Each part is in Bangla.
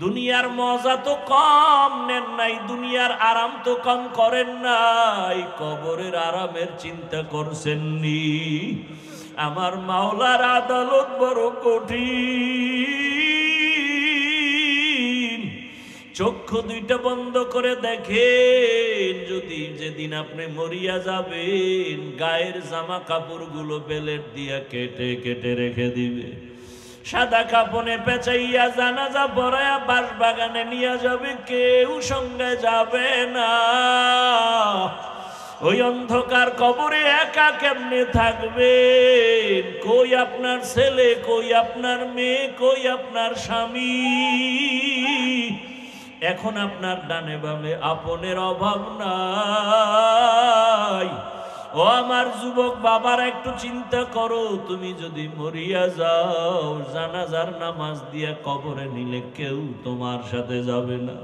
দুনিয়ার মজা তো কম নেন নাই, দুনিয়ার আরাম তো কম করেন নাই, কবরের আরামের চিন্তা করছেননি? আমার মাওলার আদালত বড় কঠিন। চক্ষু দুইটা বন্ধ করে দেখেন, যদি যেদিন আপনি মরিয়া যাবেন গায়ের জামা কাপড়গুলো বেলেট দিয়া কেটে কেটে রেখে দিবে, সাদা কাপনে পেঁচাইয়া জানাজা পড়ায়া বাঁশবাগানে নিয়ে যাবে, কেউ সঙ্গে যাবে না। ওই অন্ধকার কবরে একা কেমনে থাকবেন? কই আপনার ছেলে, কই আপনার মেয়ে, কই আপনার স্বামী? এখন আপনার ডানে বামে আপনের অভাব নাই। ও আমার যুবক বাবার, একটু চিন্তা করো, তুমি যদি মরিয়া যাও জানাজার নামাজ দিয়া কবরে নিলে কেউ তোমার সাথে যাবে না।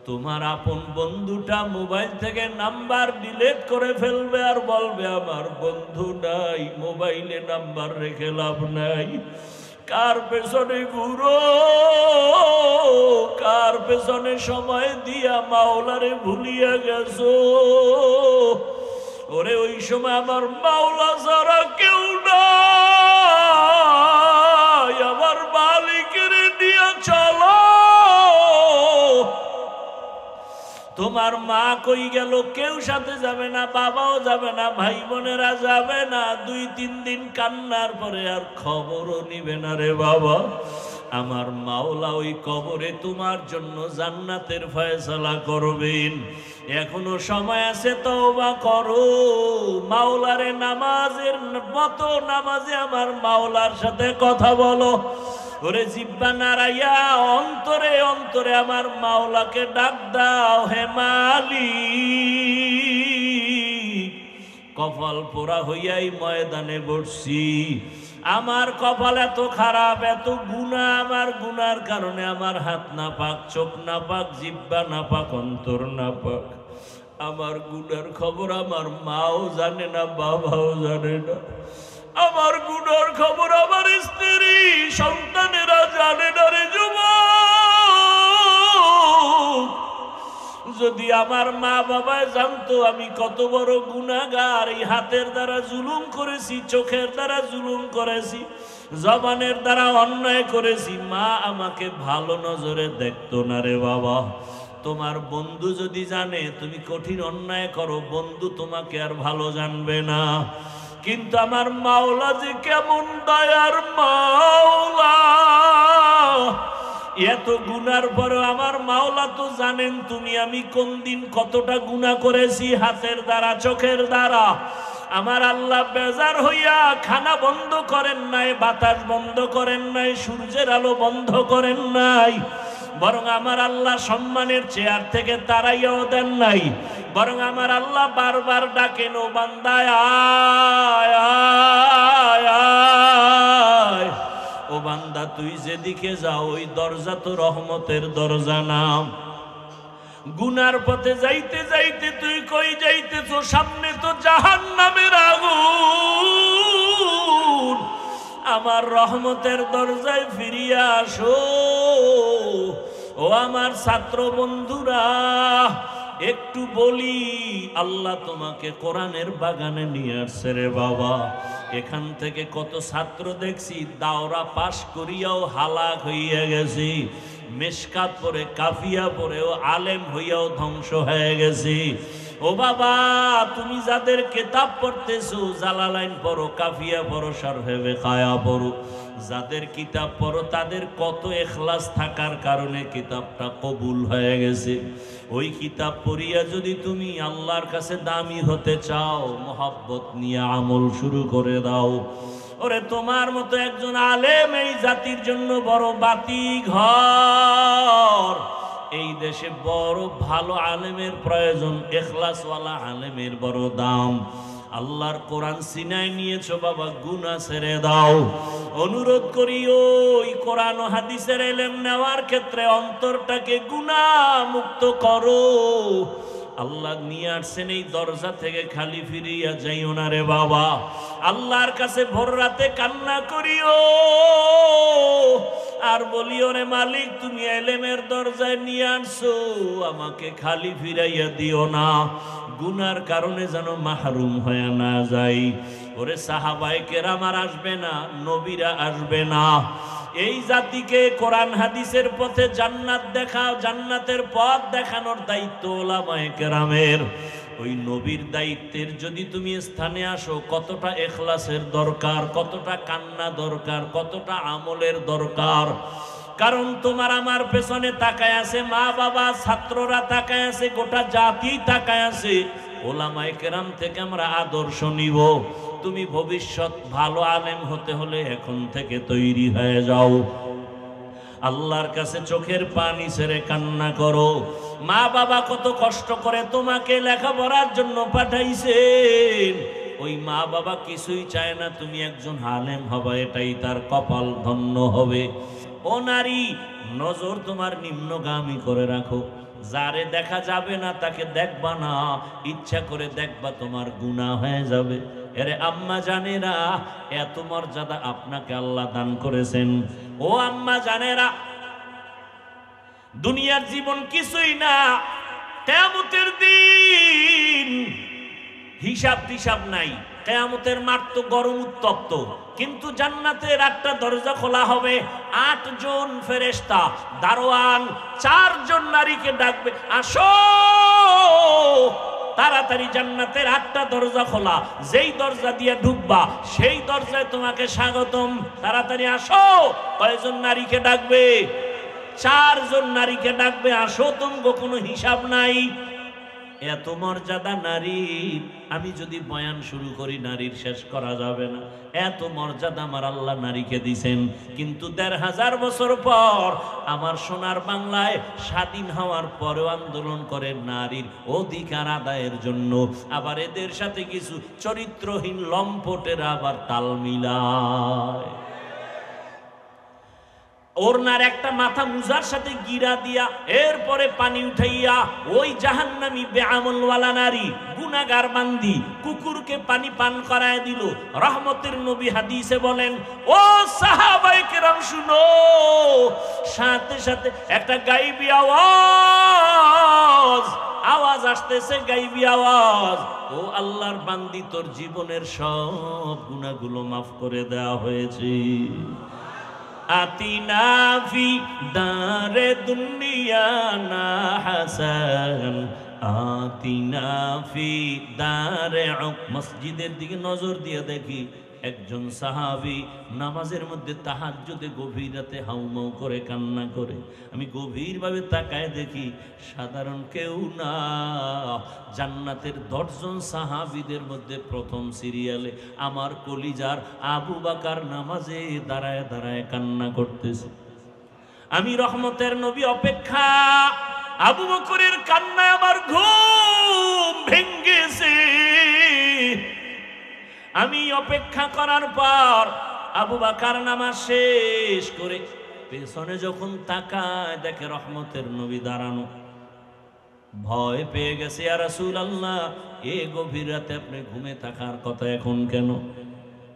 তোমার আপন বন্ধুটা মোবাইল থেকে নাম্বার ডিলিট করে ফেলবে আর বলবে আমার বন্ধু নাই, মোবাইলে নাম্বার রেখে লাভ নাই। কার পেছনে ঘুরো, কার পেছনে সময় দিয়া মাওলারে ভুলিয়া গেছো? ওরে ওই সময় আমার মাওলা ছাড়া কেউ নাই, আমার মালিকের নিয়ে চলো। তোমার মা কই গেল? কেউ সাথে যাবে না, বাবাও যাবে না, ভাই বোনেরা যাবে না। 2-3 দিন কান্নার পরে আর খবরও নিবে না রে বাবা। আমার মাওলা ওই কবরে তোমার জন্য জান্নাতের ফয়সালা করবেন। এখনো সময় আছে, তওবা করো। মাওলারে নামাজের মতো নামাজে আমার মাওলার সাথে কথা বলো। ওরে জিব্বা নাড়াইয়া অন্তরে অন্তরে আমার মাওলাকে ডাক দাও, হে মালিক। কপাল পোড়া হইয়াই ময়দানে বসছি। আমার কপাল এত খারাপ, এত গুনাহ, আমার গুনার কারণে আমার হাত না পাক, চোখ না পাক, জিব্বা না পাক, অন্তর না পাক। আমার গুনার খবর আমার মাও জানে না, বাবাও জানে না। আমার গুনার খবর আমার স্ত্রী সন্তানেরা জানে না রে যুবক। যদি আমার মা বাবা জানতো আমি কত বড় গুনাহগার, এই হাতের দ্বারা জুলুম করেছি, চোখের দ্বারা জুলুম করেছি, জবানের দ্বারা অন্যায় করেছি, মা আমাকে ভালো নজরে দেখতো না রে বাবা। তোমার বন্ধু যদি জানে তুমি কঠিন অন্যায় করো, বন্ধু তোমাকে আর ভালো জানবে না। কিন্তু আমার মাওলা যে কেমন দয়ার মাওলা, এত গুনার পরে আমার মাওলা তো জানেন তুমি আমি কোন দিন কতটা গুনাহ করেছি, হাতের দ্বারা, চোখের দ্বারা। আমার আল্লাহ বেজার হইয়া খানা বন্ধ করেন নাই, বাতাস বন্ধ করেন নাই, সূর্যের আলো বন্ধ করেন নাই, বরং আমার আল্লাহ সম্মানের চেয়ার থেকে তাড়াইয়াও দেন নাই। বরং আমার আল্লাহ বারবার ডাকেন, ও বান্দা আয় আয় আয়। ও বান্দা তুই যেদিকে যাও ওই দরজা তো রহমতের দরজা না। গুনার পথে যাইতে যাইতে তুই কই যাইতেছ? সামনে তো জাহান্নামের আগুন। আমার রহমতের দরজায় ফিরিয়া আসো। ও আমার ছাত্র বন্ধুরা, একটু বলি, আল্লাহ তোমাকে কোরআনের বাগানে নিয়ে আসছে রে বাবা। এখান থেকে কত ছাত্র দেখছি দাওরা পাশ করিয়াও হালাক হইয়া গেছি, মেশকাত পড়ে কাফিয়া পড়েও আলেম হইয়াও ধ্বংস হয়ে গেছি। ও বাবা, তুমি যাদের কিতাব পড়তেছো, জালালাইন পড়ো, কাফিয়া পড়ো, শারহে বেকায়া পড়ো, যাদের কিতাব পড়ো তাদের কত ইখলাস থাকার কারণে কিতাবটা কবুল হয়ে গেছে। ওই কিতাব পড়িয়া যদি তুমি আল্লাহর কাছে দামি হতে চাও, মোহাব্বত নিয়ে আমল শুরু করে দাও। ওরে তোমার মতো একজন আলেম এই জাতির জন্য বড় বাতি ঘর। এই দেশে বড় ভালো আলেমের প্রয়োজন, ইখলাসওয়ালা আলেমের বড় দাম। আল্লাহর কোরআন সিনায় নিয়েছো বাবা, গুনাহ ছেড়ে দাও। অনুরোধ করি ওই কোরআন ও হাদিসের ইলম নেওয়ার ক্ষেত্রে অন্তরটাকে গুনাহ মুক্ত করো। আল্লাহ নিয়ে আসছেন এই দরজা থেকে খালি ফিরিয়া যাইও না রে বাবা। আল্লাহর কাছে ভোর রাতে কান্না করিও আর বলিও রে মালিক তুমি এলেমের দরজায় নিয়ে আসছো, আমাকে খালি ফিরাইয়া দিও না, গুনার কারণে যেন মাহরুম হয়ে না যাই। ওরে সাহাবায়ে কেরাম আর আসবে না, নবীরা আসবে না। এই জাতিকে কোরআন হাদিসের পথে জান্নাত দেখাও, জান্নাতের পথ দেখানোর দায়িত্ব ওলামায়ে কেরামের। ওই নবীর দায়িত্বের যদি তুমি স্থানে আসো, কতটা ইখলাসের দরকার, কতটা কান্না দরকার, কতটা আমলের দরকার। কারণ তোমার আমার পেছনে তাকায় আছে মা বাবা, ছাত্ররা তাকায় আছে, গোটা জাতি তাকায় আছে। ওলামায়ে কেরাম থেকে আমরা আদর্শ নিব। তুমি ভবিষ্যৎ ভালো আলেম হতে হলে এখন থেকে তৈরি হয়ে যাও। আল্লাহর কাছে চোখের পানি ছেড়ে কান্না করো। মা বাবা কত কষ্ট করে তোমাকে লেখাপড়ার জন্য পাঠাইছেন, ওই মা বাবা কিছুই চায় না তুমি একজন আলেম হবে, এটাই তার কপাল ধন্য হবে। ও নারী, নজর তোমার নিম্নগামী করে রাখো। যারে দেখা যাবে না তাকে দেখবা না, ইচ্ছা করে দেখবা তোমার গুনাহ হয়ে যাবে। এরে আম্মা জানেরা, এত মর্যাদা আপনাকে আল্লাহ দান করেছেন। ও আম্মা জানেরা, দুনিয়ার জীবন কিছুই না, কিয়ামতের দিন হিসাব টিসাব নাই। কিয়ামতের মাঠ তো গরম উত্তপ্ত, কিন্তু জান্নাতের একটা দরজা খোলা হবে। 8 জন ফেরেশতা দারোয়ান 4 জন নারীকে ডাকবে, আসো। তাড়াতাড়ি জান্নাতের 8টা দরজা খোলা, যেই দরজা দিয়ে ঢুকবা সেই দরজায় তোমাকে স্বাগতম, তাড়াতাড়ি আসো। কয়জন নারীকে ডাকবে? 4 জন নারীকে ডাকবে, আসো, তোমার কোনো হিসাব নাই। এত মর্যাদা নারীর, আমি যদি বয়ান শুরু করি নারীর শেষ করা যাবে না। এত মর্যাদা আমার আল্লাহ নারীকে দিছেন। কিন্তু 1500 বছর পর আমার সোনার বাংলায় স্বাধীন হওয়ার পরেও আন্দোলন করে নারীর অধিকার আদায়ের জন্য। আবার এদের সাথে কিছু চরিত্রহীন লম্পটেরা আবার তাল মিলায়। ওরনার একটা মাথা মুজার সাথে গিরা দিয়া এরপরে পানি উঠাইয়া ওই জাহান্নামী বেআমলওয়ালা নারী গুনাহগার বান্দি কুকুরকে পানি পান করায় দিল। রহমতের নবী হাদিসে বলেন, ও সাহাবায়ে কেরাম শুনো, সাথে সাথে একটা গায়বী আওয়াজ আসতেছে, গায়বী আওয়াজ, ও আল্লাহর বান্দি তোর জীবনের সব গুনাহগুলো মাফ করে দেওয়া হয়েছে। আতিনা ফি দারে দুনিয়া না হাসান, আতিনা ফি দারে। মসজিদের দিকে নজর দিয়ে দেখি একজন সাহাবী নামাজের মধ্যে তাহাজ্জুদে গভীর রাতে হাউমাউ করে কান্না করে। আমি গভীরভাবে তাকায় দেখি সাধারণ কেউ না, জান্নাতের 10 জন সাহাবীদের মধ্যে প্রথম সিরিয়ালে আমার কলিজার আবু বকর নামাজে দাঁড়ায় দাঁড়ায় কান্না করতেছে। আমি রহমতের নবী অপেক্ষা, আবু বকরের কান্নায় আমার ঘুম ভেঙেছে। আমি অপেক্ষা করার পর আবু বকর নামাজ শেষ করে পেছনে যখন তাকায় দেখে রহমতের নবী দাঁড়ানো। ভয় পেয়ে গেছে, ইয়া রাসূলুল্লাহ, এই গভীর রাতে আপনি ঘুমে থাকার কথা এখন কেন?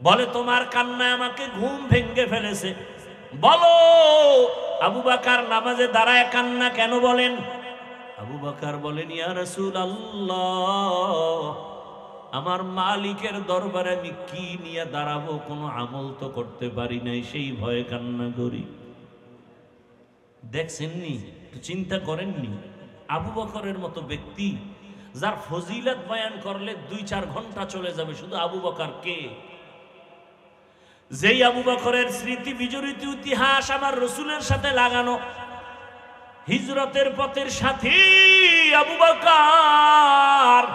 বলে, তোমার কান্নায় আমাকে ঘুম ভেঙে ফেলেছে। বলো, আবু বকর নামাজে দাঁড়ায় কান্না কেন বলেন? আবু বকর বলেন, ইয়া রাসূলুল্লাহ, আমার মালিকের দরবারে আমি কি নিয়ে দাঁড়াবো, কোনো আমল তো করতে পারি নাই, সেই ভয়ে কান্না করি। দেখছেননি, একটু চিন্তা করেননি? আবু বকরের মতো ব্যক্তি যার ফজিলত বয়ান করলে 2-4 ঘন্টা চলে যাবে, শুধু আবু বকর কে? যেই আবু বকরের স্মৃতি বিজড়িত ইতিহাস আমার রসুলের সাথে লাগানো, হিজরতের পথের সাথী আবু বকর।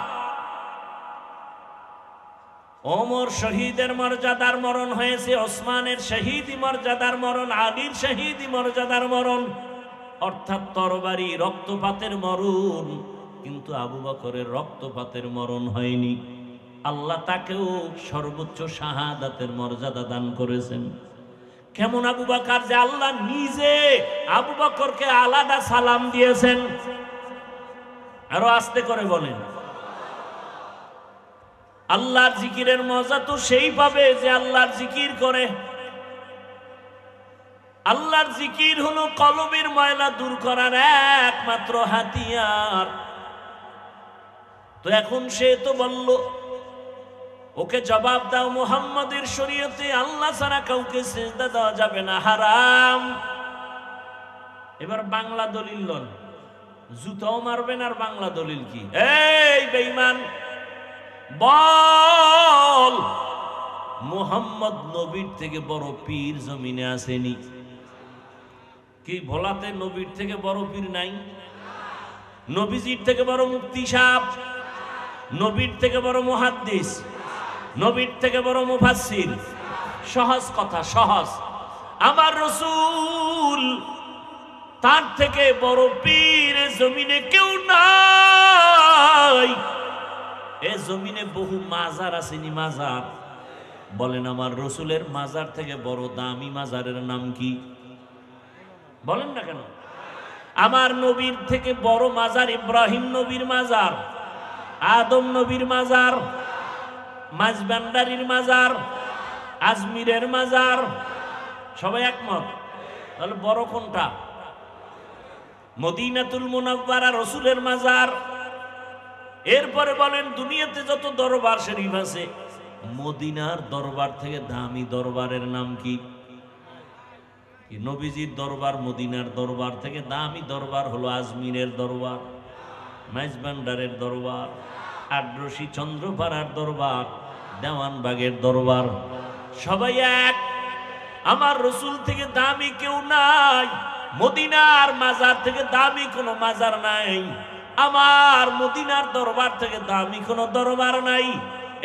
ওমর শহীদের মর্যাদার মরণ হয়েছে, ওসমানের শহীদি মর্যাদার মরণ, আলীর শহীদি মর্যাদার মরণ, অর্থাৎ তরবারি রক্তপাতের মরণ। কিন্তু আবু বকরের রক্তপাতের মরণ হয়নি। আল্লাহ তাকেও সর্বোচ্চ শাহাদাতের মর্যাদা দান করেছেন। কেমন আবু বকর যে আল্লাহ নিজে আবু বকরকে আলাদা সালাম দিয়েছেন। আরো আস্তে করে বলেন। আল্লাহর জিকিরের মজা তো সেই পাবে যে আল্লাহর জিকির করে। আল্লাহর জিকির হলো কলবের ময়লা দূর করার একমাত্র হাতিয়ার। তো এখন সে তো বলল, ওকে জবাব দাও, মুহাম্মাদের শরীয়তে আল্লাহ ছাড়া কাউকে সিজদা দেওয়া যাবে না, হারাম। এবার বাংলা দলিল লন, জুতাও মারবেন আর বাংলা দলিল কি? এই বেঈমান, বল মুহাম্মদ নবীর থেকে বড় পীর জমিনে আসেনি? কি ভোলাতে নবীর থেকে বড় পীর নাই? নবীজির থেকে বড় মুফতি সাহেব, নবীর থেকে বড় মুহাদ্দিস, নবীর থেকে বড় মুফাসসির? সহজ কথা, সহজ। আমার রাসূল তার থেকে বড় পীর জমিনে কেউ নাই। এ জমিনে বহু মাজার আসেনি, মাজার। বলেন আমার রাসূলের মাজার থেকে বড় দামি মাজারের নাম কি? বলেন না কেন? আমার নবীর থেকে বড় মাজার ইব্রাহিম নবীর মাজার, আদম নবীর মাজার, মাঝবান্ডারির মাজার, আজমিরের মাজার। সবাই একমত? তাহলে বড় কোনটা? মদিনাতুল মুনাওয়ারা রাসূলের মাজার। এরপরে বলেন দুনিয়াতে যত দরবার শরীফ আছে, মদিনার দরবার থেকে দামি দরবারের নাম কি? নবীজির দরবার মদিনার দরবার থেকে দামি দরবার হলো আজমিরের দরবার, মাইজবান্ডারের দরবার, আদ্রসি চন্দ্রপাড়ার দরবার, দেওয়ানবাগের দরবার। সবাই এক। আমার রাসূল থেকে দামি কেউ নাই, মদিনার মাজার থেকে দামি কোনো মাজার নাই, আমার মদিনার দরবার থেকে দামি কোনো দরবার নাই।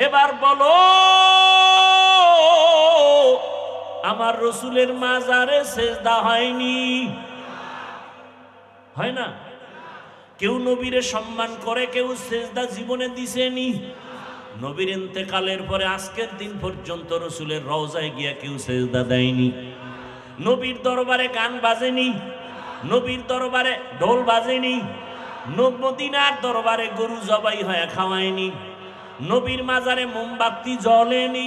এবার বলো, আমার রাসূলের মাজারে সেজদা হয়নি? হয় না? কেউ নবীরে সম্মান করে, কেউ সেজদা জীবনে দিছেনি? নবীর ইন্তেকালের পরে আজকের দিন পর্যন্ত রাসূলের রওজায় গিয়া কেউ সেজদা দেয়নি। নবীর দরবারে গান বাজেনি, নবীর দরবারে ঢোল বাজেনি, মদিনার দরবারে গরু জবাই হয়ে খাওয়ায়নি, নবীর মাজারে মোমবাতি জ্বলেনি।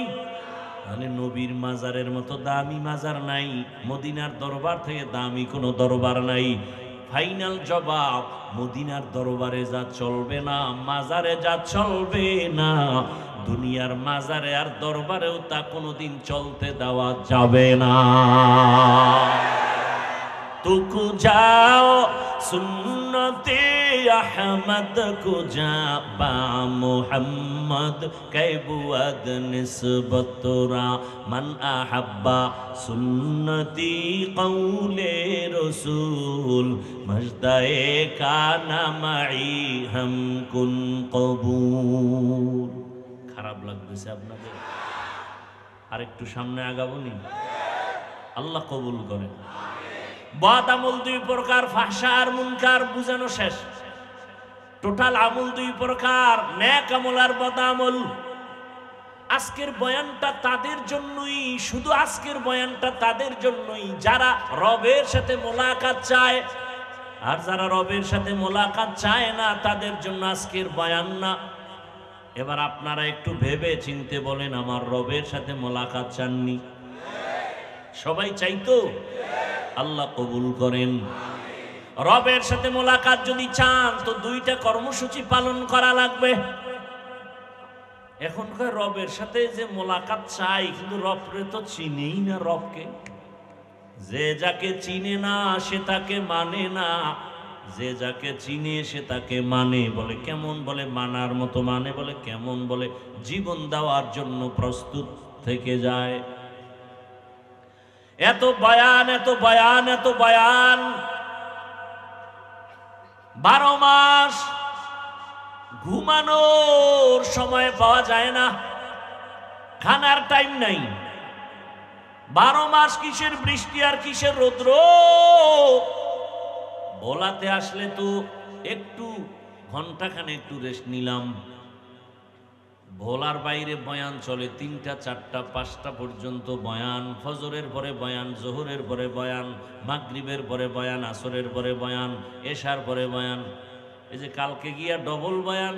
তাহলে নবীর মাজারের মতো দামি মাজার নাই, মদিনার দরবার থেকে দামি কোনো দরবার নাই। ফাইনাল জবাব, মদিনার দরবারে যা চলবে না, মাজারে যা চলবে না, দুনিয়ার মাজারে আর দরবারেও তা কোনোদিন চলতে দেওয়া যাবে না। তুকু যাও সুন্নতে আহমদ কো যা বা মুহাম্মদ কৈবুয়াদ নিসবতরা মান আহাব্বা সুন্নতি কৌলে রসুল মজদায়ে কানা মাই হাম কুন কবুল। খারাপ লাগতেছে আপনাদের? আরেকটু সামনে আগাবনি? আল্লাহ কবুল করেন। বদ আমল দুই প্রকার, ফাহশা আর মুনকার, বুঝানো শেষ। টোটাল আমল দুই প্রকার, নেক আমল আর বদ আমল। আজকের বয়ানটা তাদের জন্যই, শুধু আজকের বয়ানটা তাদের জন্যই যারা রবের সাথে মোলাকাত চায়। আর যারা রবের সাথে মোলাকাত চায় না, তাদের জন্য আজকের বয়ান না। এবার আপনারা একটু ভেবে চিনতে বলেন, আমার রবের সাথে মোলাকাত চাননি? সবাই চাইতো? আল্লাহ কবুল করেন। রবের সাথে মোলাকাত যদি চান তো দুইটা কর্মসূচি পালন করা লাগবে। এখনকার রবের সাথে যে মোলাকাত চাই, কিন্তু রবরে তো চিনেই না। রবকে যে যাকে চিনে না সে তাকে মানে না, যে যাকে চিনে সে তাকে মানে। বলে কেমন? বলে মানার মতো মানে। বলে কেমন? বলে জীবন দেওয়ার জন্য প্রস্তুত থেকে যায়। এত বয়ান, এত বয়ান, এত বয়ান, 12 মাস ঘুমানোর সময় পাওয়া যায় না, খানার টাইম নাই। 12 মাস কিসের বৃষ্টি আর কিসের রৌদ্র। ভোলাতে আসলে তো একটু ঘন্টাখানে একটু রেস্ট নিলাম। ভোলার বাইরে বয়ান চলে 3টা 4টা 5টা পর্যন্ত বয়ান। ফজরের পরে বয়ান, জোহরের পরে বয়ান, মাগরিবের পরে বয়ান, আসরের পরে বয়ান, এশার পরে বয়ান। এই যে কালকে গিয়া ডবল বয়ান,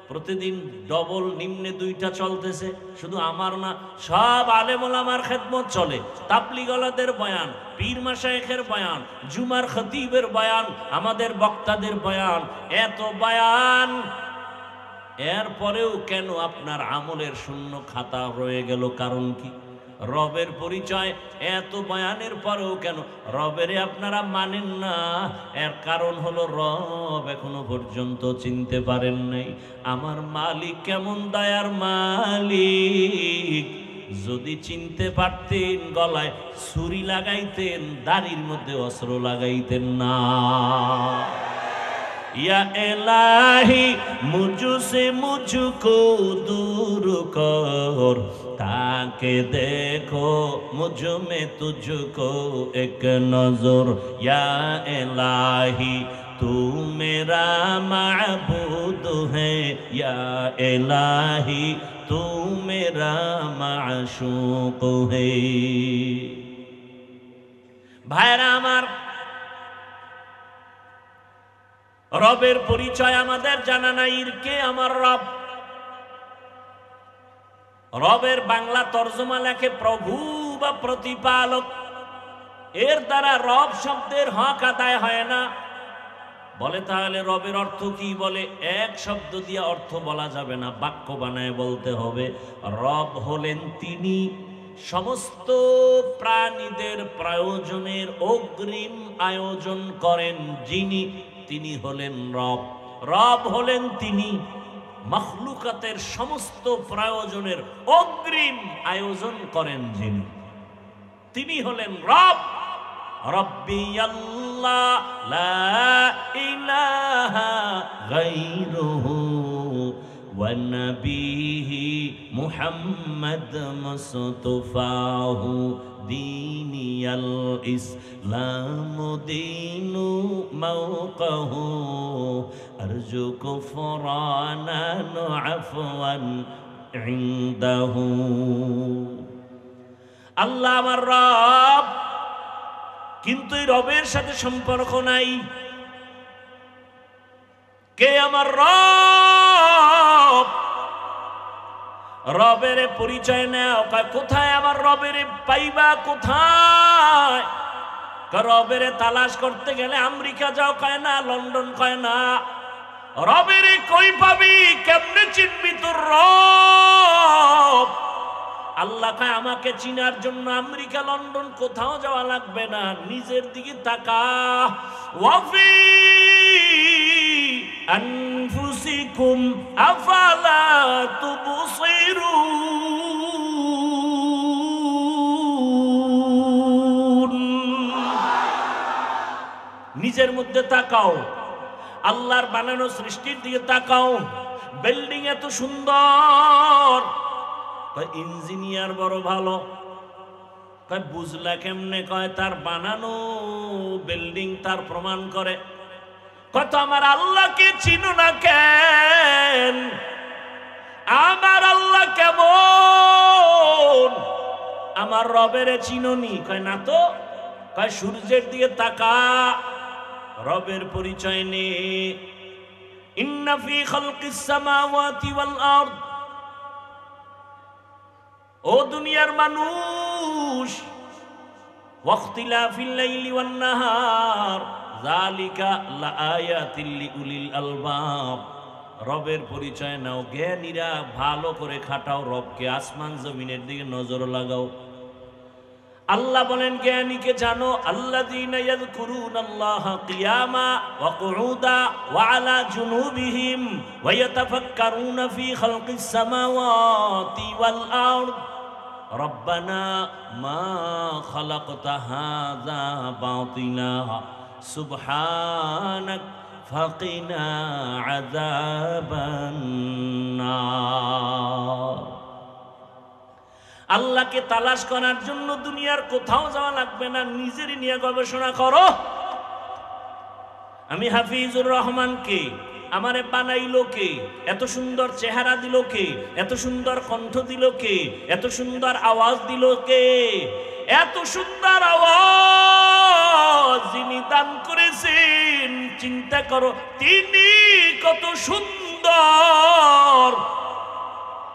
প্রতিদিন ডবল নিম্নে 2টা চলতেছে, শুধু আমার না, সব আলেম ওলামার খেদমত চলে। তাবলীগওয়ালাদের বয়ান, পীর মাশায়েখের বয়ান, জুমার খতিবের বয়ান, আমাদের বক্তাদের বয়ান, এত বয়ান, এরপরেও কেন আপনার আমলের শূন্য খাতা রয়ে গেল? কারণ কি? রবের পরিচয় এত বয়ানের পরেও কেন রবেরে আপনারা মানেন না? এর কারণ হলো রব এখনো পর্যন্ত চিনতে পারেন নাই। আমার মালিক কেমন দয়ার মালিক, যদি চিনতে পারতেন গলায় ছুরি লাগাইতেন, দাড়ির মধ্যে অস্ত্র লাগাইতেন না। या इलाही मुझसे मुझको दूर कर, ताकि देखो मुझ में तुझको एक नजर। या इलाही तू मेरा माबूद है, या इलाही तू मेरा माशूक है। भाईरा आमार, রবের পরিচয় আমাদের জানা নাই। কে আমার রব? রবের বাংলা তরজমা লেখে প্রভু বা প্রতিপালক। এর দ্বারা রব শব্দের হক আদায় হয় না। বলে তাহলে রবের অর্থ কি? বলে এক শব্দ দিয়ে অর্থ বলা যাবে না, বাক্য বানায় বলতে হবে। রব হলেন তিনি সমস্ত প্রাণীদের প্রয়োজনের অগ্রিম আয়োজন করেন যিনি, তিনি হলেন রব। রব হলেন তিনি মখলুকাতের সমস্ত প্রয়োজনের অগ্রিম আয়োজন করেন যিনি, তিনি হলেন রব। রব্বি আল্লাহ লা ইলাহা গায়রুহু ওয়া নবিহি মুহাম্মদ মুস্তাফাহু দীনিয়াল ইসলাম দীনু মাওকাহু আরজু কুফরানান আফওয়ান ইনদাহু। আল্লাহ আমার রব, কিন্তু এই রবের সাথে সম্পর্ক নাই। কে আমার রব? রবের পরিচয় নেও। কোথায় আমার রবের পাইবা? কোথায়? রবের তালাশ করতে গেলে আমেরিকা যাও কয় না, লন্ডন কয় না। রবের কই পাবি? কেমনে চিনবি তোর রব? আল্লাহ কয় আমাকে চিনার জন্য আমেরিকা লন্ডন কোথাও যাওয়া লাগবে না, নিজের দিকে তাকা। ওয়াফি আনফুসিকুম আফালা তুবসিরুন। নিজের মধ্যে তাকাও, আল্লাহর বানানো সৃষ্টির দিকে তাকাও। বিল্ডিং এত সুন্দর, ইঞ্জিনিয়ার বড় ভালো। বুঝলা কেমনে? কয় তার বানানো বিল্ডিং তার প্রমাণ করে। কত আমার আল্লাহকে চিনো না কেন? আমার আল্লাহ কেমন? আমার রবের চিনোনি? কয় না তো। কয় সূর্যের দিকে তাকা, রবের পরিচয় নে। ইন্না ফি খালকিস সামাওয়াতি ওয়াল আরদ, ও দুনিয়ার মানুষ, ওয়াখতিলাফিল লাইলি ওয়ান নাহার যালিকা লাআয়াতিল লিউলিল আলবাব। রবের পরিচয় নাও, জ্ঞানীরা ভালো করে খাটাও রবকে, আসমান জমিনের দিকে নজর লাগাও। আল্লাহ বলেন জ্ঞানীকে জানো, আল্লাযীনা ইয়াযকুরুনাল্লাহা কিয়ামা ওয়া কুউদা ওয়া আলা জুনুবিহিম ওয়া ইয়াতাফাক্কারুনা ফি খালকিস সামাওয়াতি ওয়াল আরদ রব্বানা মা খালাকতা হাযা বাতিলা সুবহানাক ফাকিনা আযাবান নার। আল্লাহকে তালাশ করার জন্য দুনিয়ার কোথাও যাওয়া লাগবে না, নিজেরই নিয়ে গবেষণা করো। আমি হাফিজুর রহমানকে আমারে বানাইলো কে? এত সুন্দর চেহারা দিল কে? এত সুন্দর কণ্ঠ দিল কে? এত সুন্দর আওয়াজ দিল কে? এত সুন্দর আওয়াজ যিনি দান করেছেন, চিন্তা করো তিনি কত সুন্দর,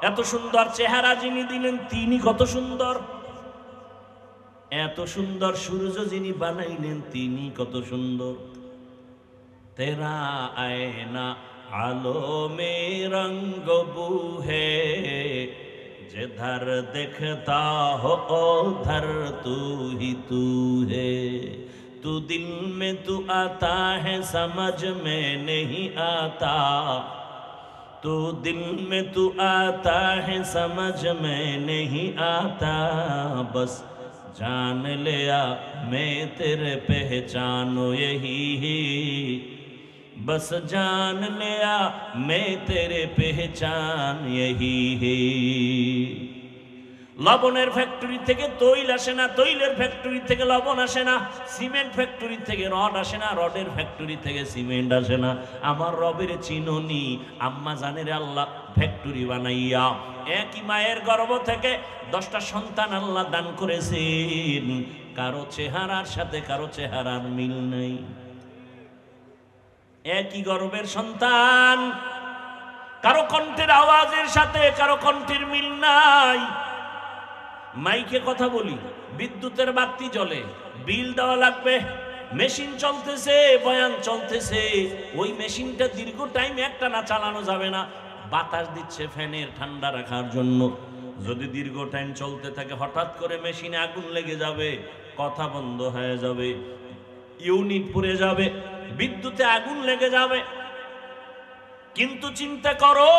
এত সুন্দর চেহারা যিনি দিলেন তিনি কত সুন্দর, এত সুন্দর সূর্য যিনি বানাইলেন তিনি কত সুন্দর। তেরা আয়না আলো মে রঙ্গ বুহে, जिधर देखता हो उधर तू ही तू है, तू दिल में तू आता है समझ में नहीं आता, तू दिल में तू आता है समझ में नहीं आता, बस जान लिया मैं तेरे पहचानो यही है, बस जान लिया मैं तेरे पहचान यही है। লবণের ফ্যাক্টরি থেকে তৈল আসে না, তৈলের ফ্যাক্টরি থেকে লবণ আসে না, সিমেন্ট ফ্যাক্টরি থেকে রড আসে না, রডের ফ্যাক্টরি থেকে সিমেন্ট আসে না। আমার রবের চিননি, আম্মা জানের আল্লাহ ফ্যাক্টরি বানাইয়া একই মায়ের গর্ভ থেকে 10টা সন্তান আল্লাহ দান করেছেন, কারো চেহারার সাথে কারো চেহারার মিল নাই। একই গর্ভের সন্তান, কারো কণ্ঠের আওয়াজের সাথে কারো কণ্ঠের মিল নাই। মাইকে কথা বলি, বিদ্যুতের বাতি জ্বলে, বিল দেওয়া লাগবে, মেশিন চলতেছে, বয়ান চলতেছে, ওই মেশিনটা দীর্ঘ টাইম একটা না চালানো যাবে না, বাতাস দিচ্ছে ফ্যানের ঠান্ডা রাখার জন্য। যদি দীর্ঘ টাইম চলতে থাকে হঠাৎ করে মেশিনে আগুন লেগে যাবে, কথা বন্ধ হয়ে যাবে, ইউনিট পুড়ে যাবে, বিদ্যুতে আগুন লেগে যাবে। কিন্তু চিন্তা করো,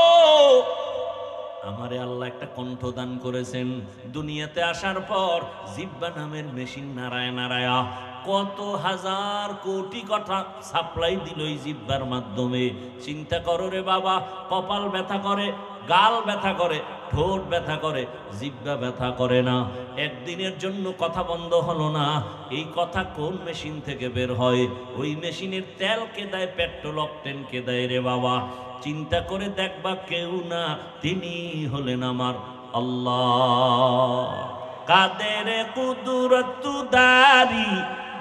আমারে আল্লাহ একটা কণ্ঠ দান করেছেন। দুনিয়াতে আসার পর জিহ্বা নামের মেশিন নাড়ায় নাড়ায়া কত হাজার কোটি কথা সাপ্লাই দিল এই জিহ্বার মাধ্যমে। চিন্তা করো রে বাবা, কপাল ব্যথা করে, গাল ব্যথা করে, ঠোঁট ব্যথা করে, জিহ্বা ব্যথা করে না। একদিনের জন্য কথা বন্ধ হলো না। এই কথা কোন মেশিন থেকে বের হয়? ওই মেশিনের তেল কে দেয়? পেট্রোল অকটেন কে দেয় রে বাবা? চিন্তা করে দেখবা, কেউ না, তিনি হলেন আমার আল্লাহ। কাদের কুদরত দারি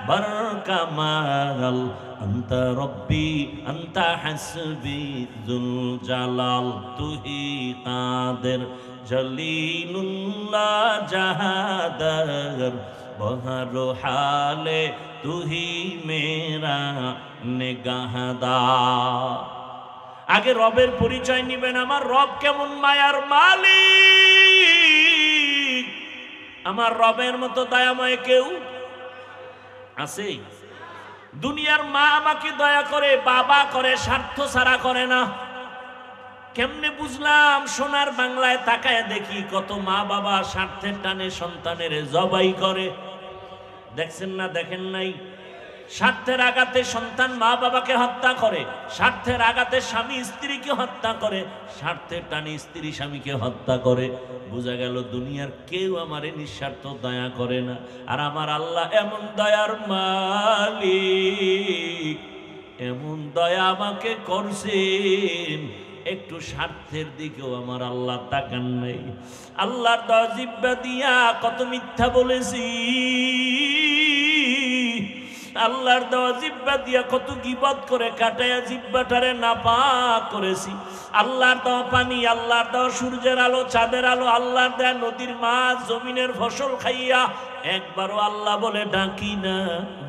बर कमाल अंता रब्बी अंता हसबी जुल जलाल तू ही कादिर जलीलुल्लाह जहादर बहरो हाले तू ही मेरा निगाहदार। आगे रबेर परिचय निबेन, आमार रब केमन मायार मालिक। आमार रबेर मतो दयामय केउ আছে? দুনিয়ার মা আমাকে দয়া করে, বাবা করে, স্বার্থ ছাড়া করে না। কেমনে বুঝলাম? সোনার বাংলায় তাকায় দেখি কত মা বাবা স্বার্থের টানে সন্তানের জবাই করে। দেখছেন না? দেখেন নাই? স্বার্থের আঘাতে সন্তান মা বাবাকে হত্যা করে, স্বার্থের আঘাতে স্বামী স্ত্রীকে হত্যা করে, স্বার্থের টানে স্ত্রী স্বামীকে হত্যা করে। বোঝা গেল দুনিয়ার কেউ আমারে নিঃস্বার্থ দয়া করে না। আর আমার আল্লাহ এমন দয়ার মালিক, এমন দয়া আমাকে করছেন, একটু স্বার্থের দিকেও আমার আল্লাহ তাকান নাই। আল্লাহর দয়া জিহ্বা দিয়া কত মিথ্যা বলেছি, আল্লাহর দেওয়া জিহ্বা দিয়া কত গীবত করে কাটায়া জিহ্বাটারে নাপাক করেছি। আল্লাহর দেওয়া পানি, আল্লাহর দেওয়া সূর্যের আলো, চাঁদের আলো, আল্লাহর দেওয়া নদীর মাছ, জমিনের ফসল খাইয়া একবারও আল্লাহ বলে ডাকি না,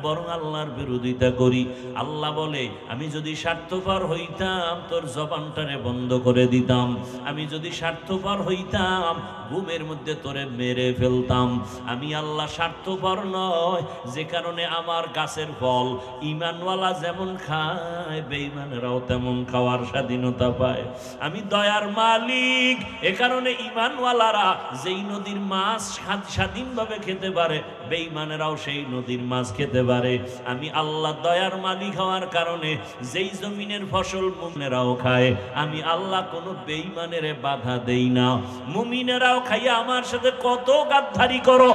বরং আল্লাহর বিরোধিতা করি। আল্লাহ বলে, আমি যদি স্বার্থপর হইতাম তোর জবানটারে বন্ধ করে দিতাম, আমি যদি স্বার্থপর হইতাম ঘুমের মধ্যে তোরে মেরে ফেলতাম। আমি আল্লাহ স্বার্থপর নয়, যে কারণে আমার গাছের ফল ঈমানওয়ালা যেমন খায়, বেঈমানেরাও তেমন খাওয়ার স্বাধীনতা পায়। আমি দয়ার মালিক, এ কারণে ঈমানওয়ালারা যেই নদীর মাছ স্বাধীনভাবে খেতে পারে, বেঈমানেরাও সেই নদীর মাছ খেতে পারে। আমি আল্লাহ দয়ার মালিক হওয়ার কারণে যেই জমিনের ফসল মুমিনেরাও খায়, আমি আল্লাহ কোনো বেঈমানের বাধা দেই না। মুমিনেরাও খাইয়া আমার সাথে কত গাদ্দারি করো,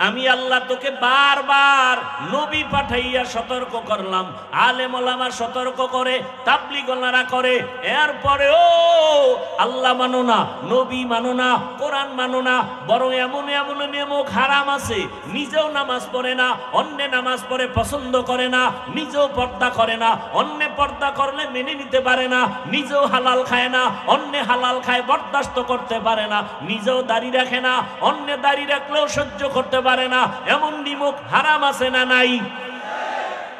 আমি আল্লাহ তোকে বারবার নবী পাঠাইয়া সতর্ক করলাম, আলেম ওলামা সতর্ক করে, তাবলীগওয়ালারা করে, এরপরেও আল্লাহ মানো না, নবী মানো না, কোরআন মানো না, বরং এমন এমন নিয়মক হারাম আছে, নিজেও নামাজ পড়ে না, অন্যে নামাজ পড়ে পছন্দ করে না, নিজেও পর্দা করে না, অন্যে পর্দা করলে মেনে নিতে পারে না, নিজেও হালাল খায় না, অন্যে হালাল খায় বরদাস্ত করতে পারে না, নিজেও দাড়ি রাখে না, অন্যে দাড়ি রাখলেও সহ্য করতে পারে না, এমন নিমক হারাম আছে না নাই?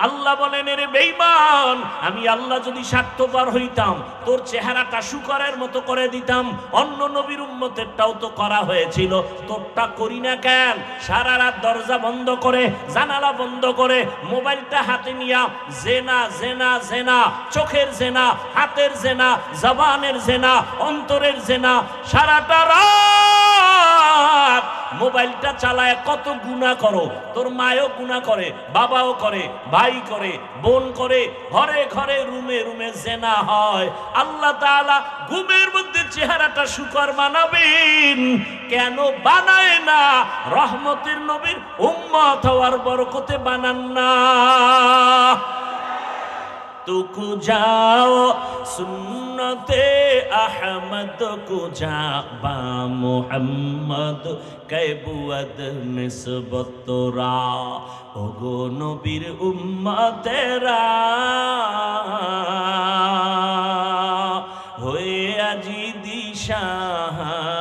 আল্লাহ বলেন, রে বেঈমান, আমি আল্লাহ যদি স্বার্থপর হইতাম তোর চেহারাটা শুকরের মতো করে দিতাম। অন্য নবীর উম্মতেরটাও তো করা হয়েছিল, তোরটা করি না কেন? সারা রাত দরজা বন্ধ করে, জানালা বন্ধ করে, মোবাইলটা হাতে নিয়া জেনা জেনা জেনা, চোখের জেনা, হাতের জেনা, জবানের জেনা, অন্তরের জেনা, সারাটা রাত মোবাইলটা চালায় কত গুনাহ করো। তোর মায়ও গুনাহ করে, বাবাও করে, ভাই করে, বোন করে, ঘরে ঘরে রুমে রুমে জেনা হয়। আল্লাহ তাআলা ঘুমের মধ্যে চেহারাটা শুকর বানাবেন, কেন বানায় না? রহমতের নবীর উম্মত হওয়ার বরকতে বানান না। तुको जाओ सुन्नते अहमद को जा बा मुहम्मद कैबुअद निस्बतरा ओगो नबीर उम्मतेरा होए আজি দিশাহারা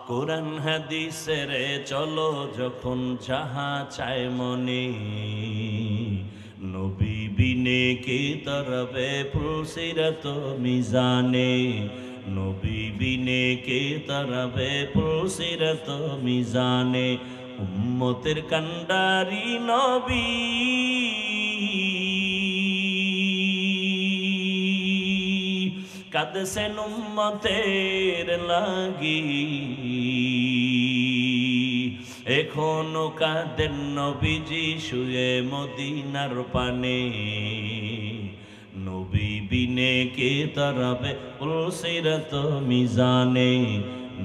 কোরআন হাদিসের চলো যখন যাহা চায় মনে নবী বিনে কে তরবে ফুলসিরত মিজানে নবী বিনে কে তরবে ফুলসিরত মিজানে উম্মতের কান্ডারি নবী কাঁদছেন উম্মতের লাগি এখনো কাঁদেন নবীজি শুয়ে মদিনার পানে নবী বিনে কে তরবে উলসিরত মিজানে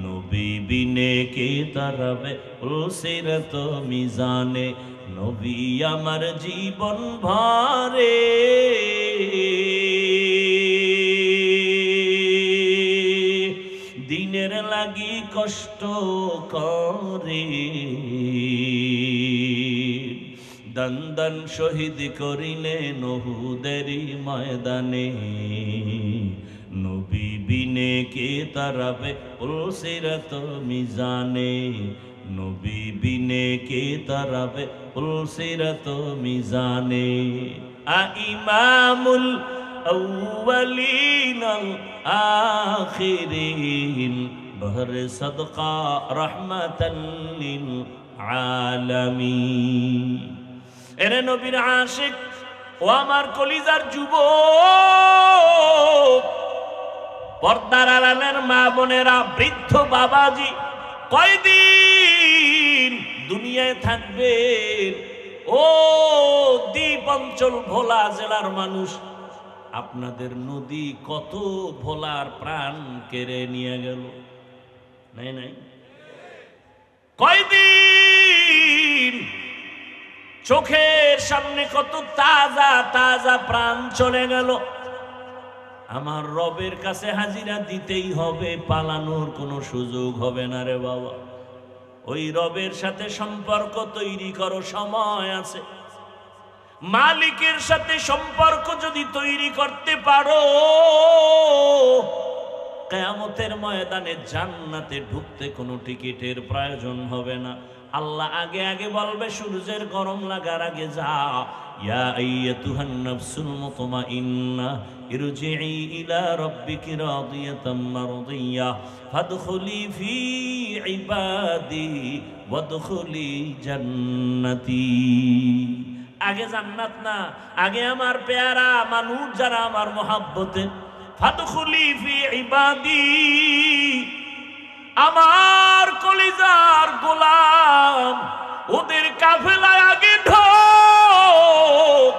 নবী বিনে কে তরবে উলসিরত মিজানে নবী আমার জীবন ভরে দিনের লাগি কষ্ট করে দান দান শহীদ করিলে নহুদেরি ময়দানে নবী বিনে কে তারাবে উলসিরত মিজানে নবী বিনে কে তারাবে উলসিরত মিজানে আ ইমামুল أولين الآخرين بهر صدقة رحمة للعالمين এরে নবীর আশিক ও আমার কলিজার যুবক পর্দার আড়ালের মা বোনেরা বৃদ্ধ বাবাজি কয়দিন দুনিয়ায় থাকবেন ও দ্বীপ অঞ্চল ভোলা জেলার মানুষ আপনাদের নদী কত ভোলার প্রাণ কেড়ে নিয়ে গেল নাই নাই কয়দিন চোখের সামনে কত তাজা তাজা প্রাণ চলে গেল আমার রবের কাছে হাজিরা দিতেই হবে পালানোর কোনো সুযোগ হবে না রে বাবা ওই রবের সাথে সম্পর্ক তৈরি করো সময় আছে মালিকের সাথে সম্পর্ক যদি তৈরি করতে পারো কিয়ামতের ময়দানে জান্নাতে ঢুকতে কোনো টিকিটের প্রয়োজন হবে না আল্লাহ আগে আগে বলবে সূর্যের গরম লাগার আগে যা ইয়া আইয়াতুহান নাফসুল মুতমাইন্না ইরজিই ইলা রাব্বিকি রাদিয়াতাম মারদিয়া ফাদখুলি ফি ইবাদি ওয়াদখুলি জান্নাতি আগে জান্নাত না আগে আমার পেয়ারা মানুষ যারা আমার মহব্বতে ফাদখুলি ফি ইবাদি আমার কলিজার গোলাম ওদের কাফেলায় আগে ঢোক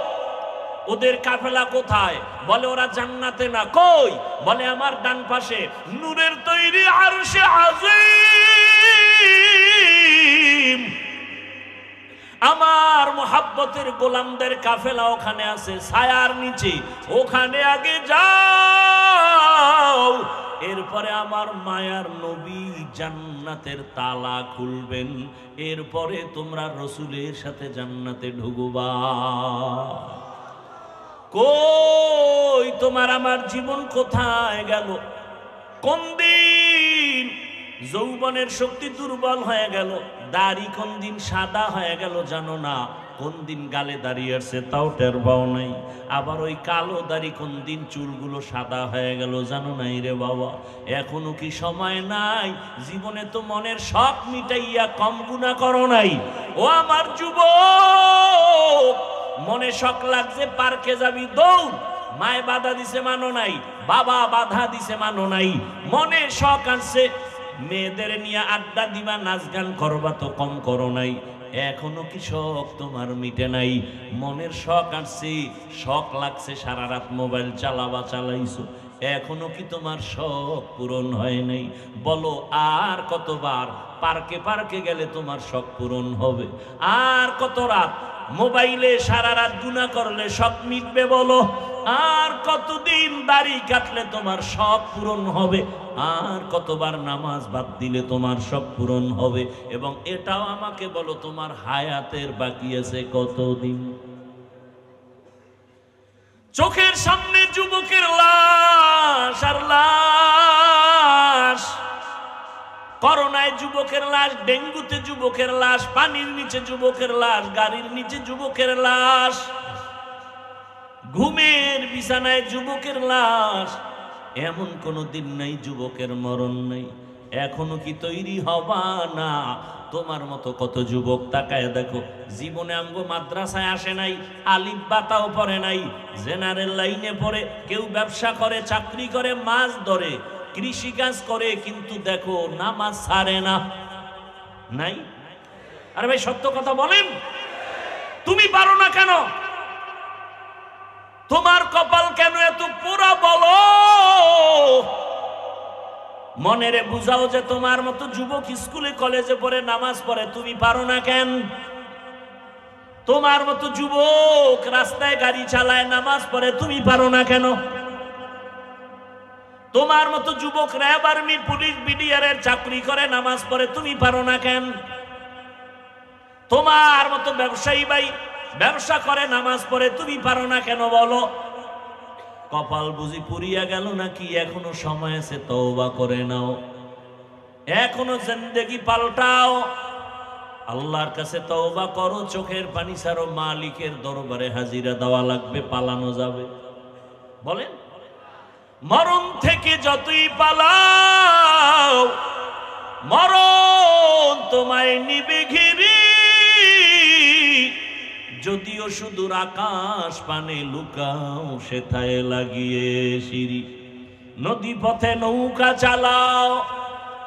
ওদের কাফেলা কোথায় বলে ওরা জান্নাতে না কই বলে আমার ডান পাশে নূরের তৈরি আরশে আজিম আমার মোহাব্বতের গোলামদের কাফেলা ওখানে আছে ছায়ার নিচে, ওখানে আগে যাও। এরপরে আমার মায়ার নবী জান্নাতের তালা খুলবেন, এরপরে তোমরা রসুলের সাথে জান্নাতে ঢুকবা। কই তোমার আমার জীবন কোথায় গেল? কোন দিন যৌবনের শক্তি দুর্বল হয়ে গেল? দাড়ি কোন দিন সাদা হয়ে গেল জানো না? কোন দিন গালে দাড়ি আসছে তাও টের পাও নাই। আবার ওই কালো দাড়ি কোন দিন চুলগুলো সাদা হয়ে গেল জানো নাই রে বাবা? এখনো কি সময় নাই? জীবনে তো মনের শখ মিটাইয়া কম গুনাহ করো নাই। ও আমার যুবক, মনে শখ লাগছে পার্কে যাবি, দৌড়। মায় বাধা দিছে মানো নাই, বাবা বাধা দিছে মানো নাই। মনে শখ আসছে মেয়েদের নিয়ে আড্ডা দিবা, নাচ গান করবা, তো কম করো নাই। এখনো কি শখ তোমার মিটে নাই? মনের শখ আসছে, শখ লাগছে সারা রাত মোবাইল চালাবা, চালাইছো, এখনো কি তোমার শখ পূরণ হয় নাই? বলো আর কতবার পার্কে পার্কে গেলে তোমার শখ পূরণ হবে? আর কত রাত মোবাইলে সারা রাত গুনাহ করলে শখ মিটবে বলো? আর কতদিন দাড়ি কাটলে তোমার শখ পূরণ হবে? আর কতবার নামাজ বাদ দিলে তোমার শখ পূরণ হবে? এবং এটাও আমাকে বলো, তোমার হায়াতের বাকি আছে কতদিন? চোখের সামনে যুবকের লাশ আর লাশ, করোনায় যুবকের লাশ, ডেঙ্গুতে যুবকের লাশ, পানির নিচে যুবকের লাশ, গাড়ির নিচে যুবকের লাশ, ঘুমের বিছানায় যুবকের লাশ। এমন কোন দিন নাই যুবকের মরণ নেই। এখনো কি তৈরি হবা না? তোমার মতো কত যুবক তাকায় দেখো, জীবনে আমগো মাদ্রাসায় আসে নাই, আলিফ বাতাও পড়ে নাই, জেনারেল লাইনে পড়ে, কেউ ব্যবসা করে, চাকরি করে, মাছ ধরে, কৃষিকাজ করে, কিন্তু দেখো নামাজ ছাড়ে না। নাই? আরে ভাই সত্য কথা বলেন, তুমি পারো না কেন? তোমার কপাল কেন এত পোড়া বলো? মনেরে বুঝাও যে তোমার মতো যুবক স্কুলে কলেজে পড়ে, নামাজ পড়ে, তুমি পারো না কেন? তোমার মতো যুবক রাস্তায় গাড়ি চালায়, নামাজ পড়ে, তুমি পারো না কেন? তোমার মতো যুবক র্যাব, আর্মি, পুলিশ, বিডিআর এর চাকরি করে, নামাজ পড়ে, তুমি পারো না কেন? তোমার মতো ব্যবসায়ী ভাই ব্যবসা করে, নামাজ পড়ে, তুমি পারো না কেন বলো? কপাল বুঝি পুরিয়া গেল নাকি? এখনো সময় আছে, তওবা করে নাও, এখনো জিন্দেগি পাল্টাও, আল্লাহর কাছে তওবা করো, চোখের পানি ছাড়ো, মালিকের দরবারে হাজিরা দেওয়া লাগবে, পালানো যাবে? বলেন, মরণ থেকে যতই পালাও মরণ তোমায় নিবে ঘিরে। যদিও সুদূর আকাশ পানে লুকাও, সেথায় লাগিয়ে সিঁড়ি। নদী পথে নৌকা চালাও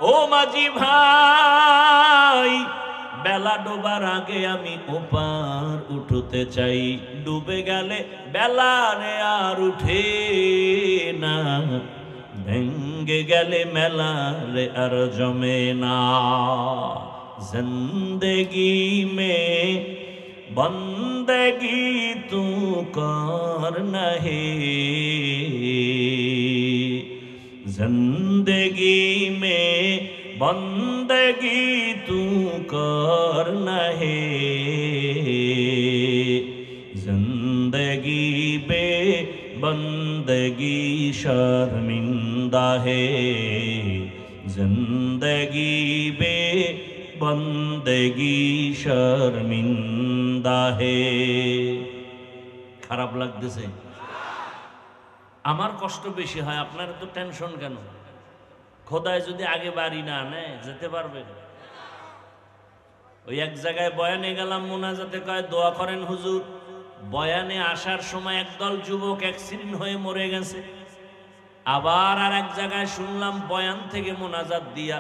ও মাঝি ভাই, বেলা ডোবার আগে আমি ওপার উঠতে চাই। ডুবে গেলে বেলা রে আর উঠে না, ভেঙ্গে গেলে মেলা রে আর জমে না। জিন্দেগি মে बंदगी तू करना है, जिंदगी में बंदगी तू करना है, जिंदगी बे बंदगी शर्मिंदा है, जिंदगी बे बंदगी शर्मिंदा है। খারাপ লাগতেছে? আমার কষ্ট বেশি হয়, আপনার তো টেনশন কেন? খোদায় যদি আগে বাড়ি না নেয় যেতে পারবে? ওই এক জায়গায় বয়ানে গেলাম, মোনাজাতে কয় দোয়া করেন হুজুর। বয়ানে আসার সময় একদল যুবক অ্যাক্সিডেন্ট হয়ে মরে গেছে। আবার আর এক জায়গায় শুনলাম বয়ান থেকে মোনাজাত দিয়া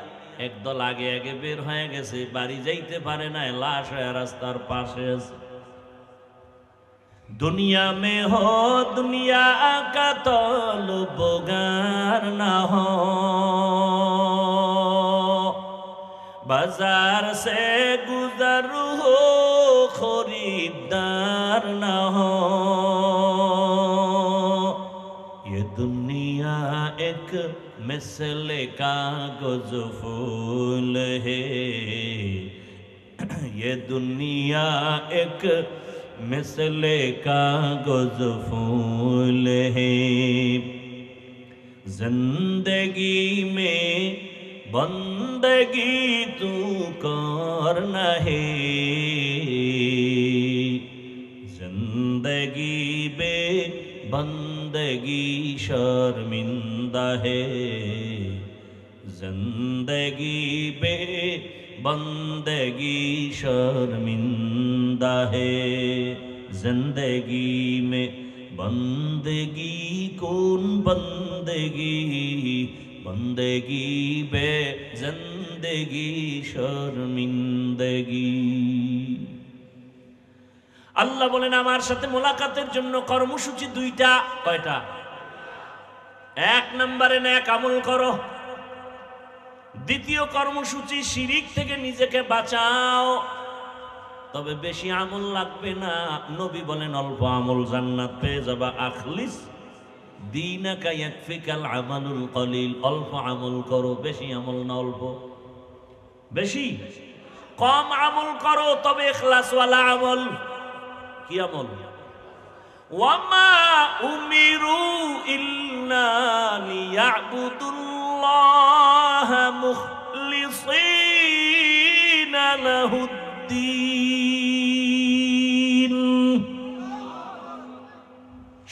একদল আগে আগে বের হয়ে গেছে, বাড়ি যাইতে পারে না, লাশ হয়ে রাস্তার পাশে আছে। दुनिया में हो दुनिया का तलबगार ना हो, बाजार से गुजर हो दिकदार न हो। ये दुनिया एक मिसले कागज फूल है, ये दुनिया एक मिसले कागज फूल है। जिंदगी में बंदगी तू करना है, जिंदगी बे बंदगी शर्मिंदा है, जिंदगी बे बंदगी शर्मिंदा है। जिंदगी में बंदगी कौन बंदगी, बंदगी बे जिंदगी शर्मिंदगी। আল্লাহ বলেন আমার সাথে মোলাকাতের জন্য কর্মসূচি দুইটা। কয়টা? এক নম্বরে নেক আমল করো, দ্বিতীয় কর্মসূচি শিরিক থেকে নিজেকে বাঁচাও। তবে বেশি আমল লাগবে না, নবী বলেন অল্প আমল জান্নাত পেয়ে যাবা। আখলিস দীনাকা ইয়াকফিকাল আমালুল কলিল, অল্প আমল করো, বেশি আমল না অল্প। বেশি কম আমল করো তবে ইখলাসওয়ালা আমল। কি আমল? ওয়ামা উমিরু ইল্লা লিয়াবুদুল্লাহ মুখলিসিনা লাহুদ্দিন।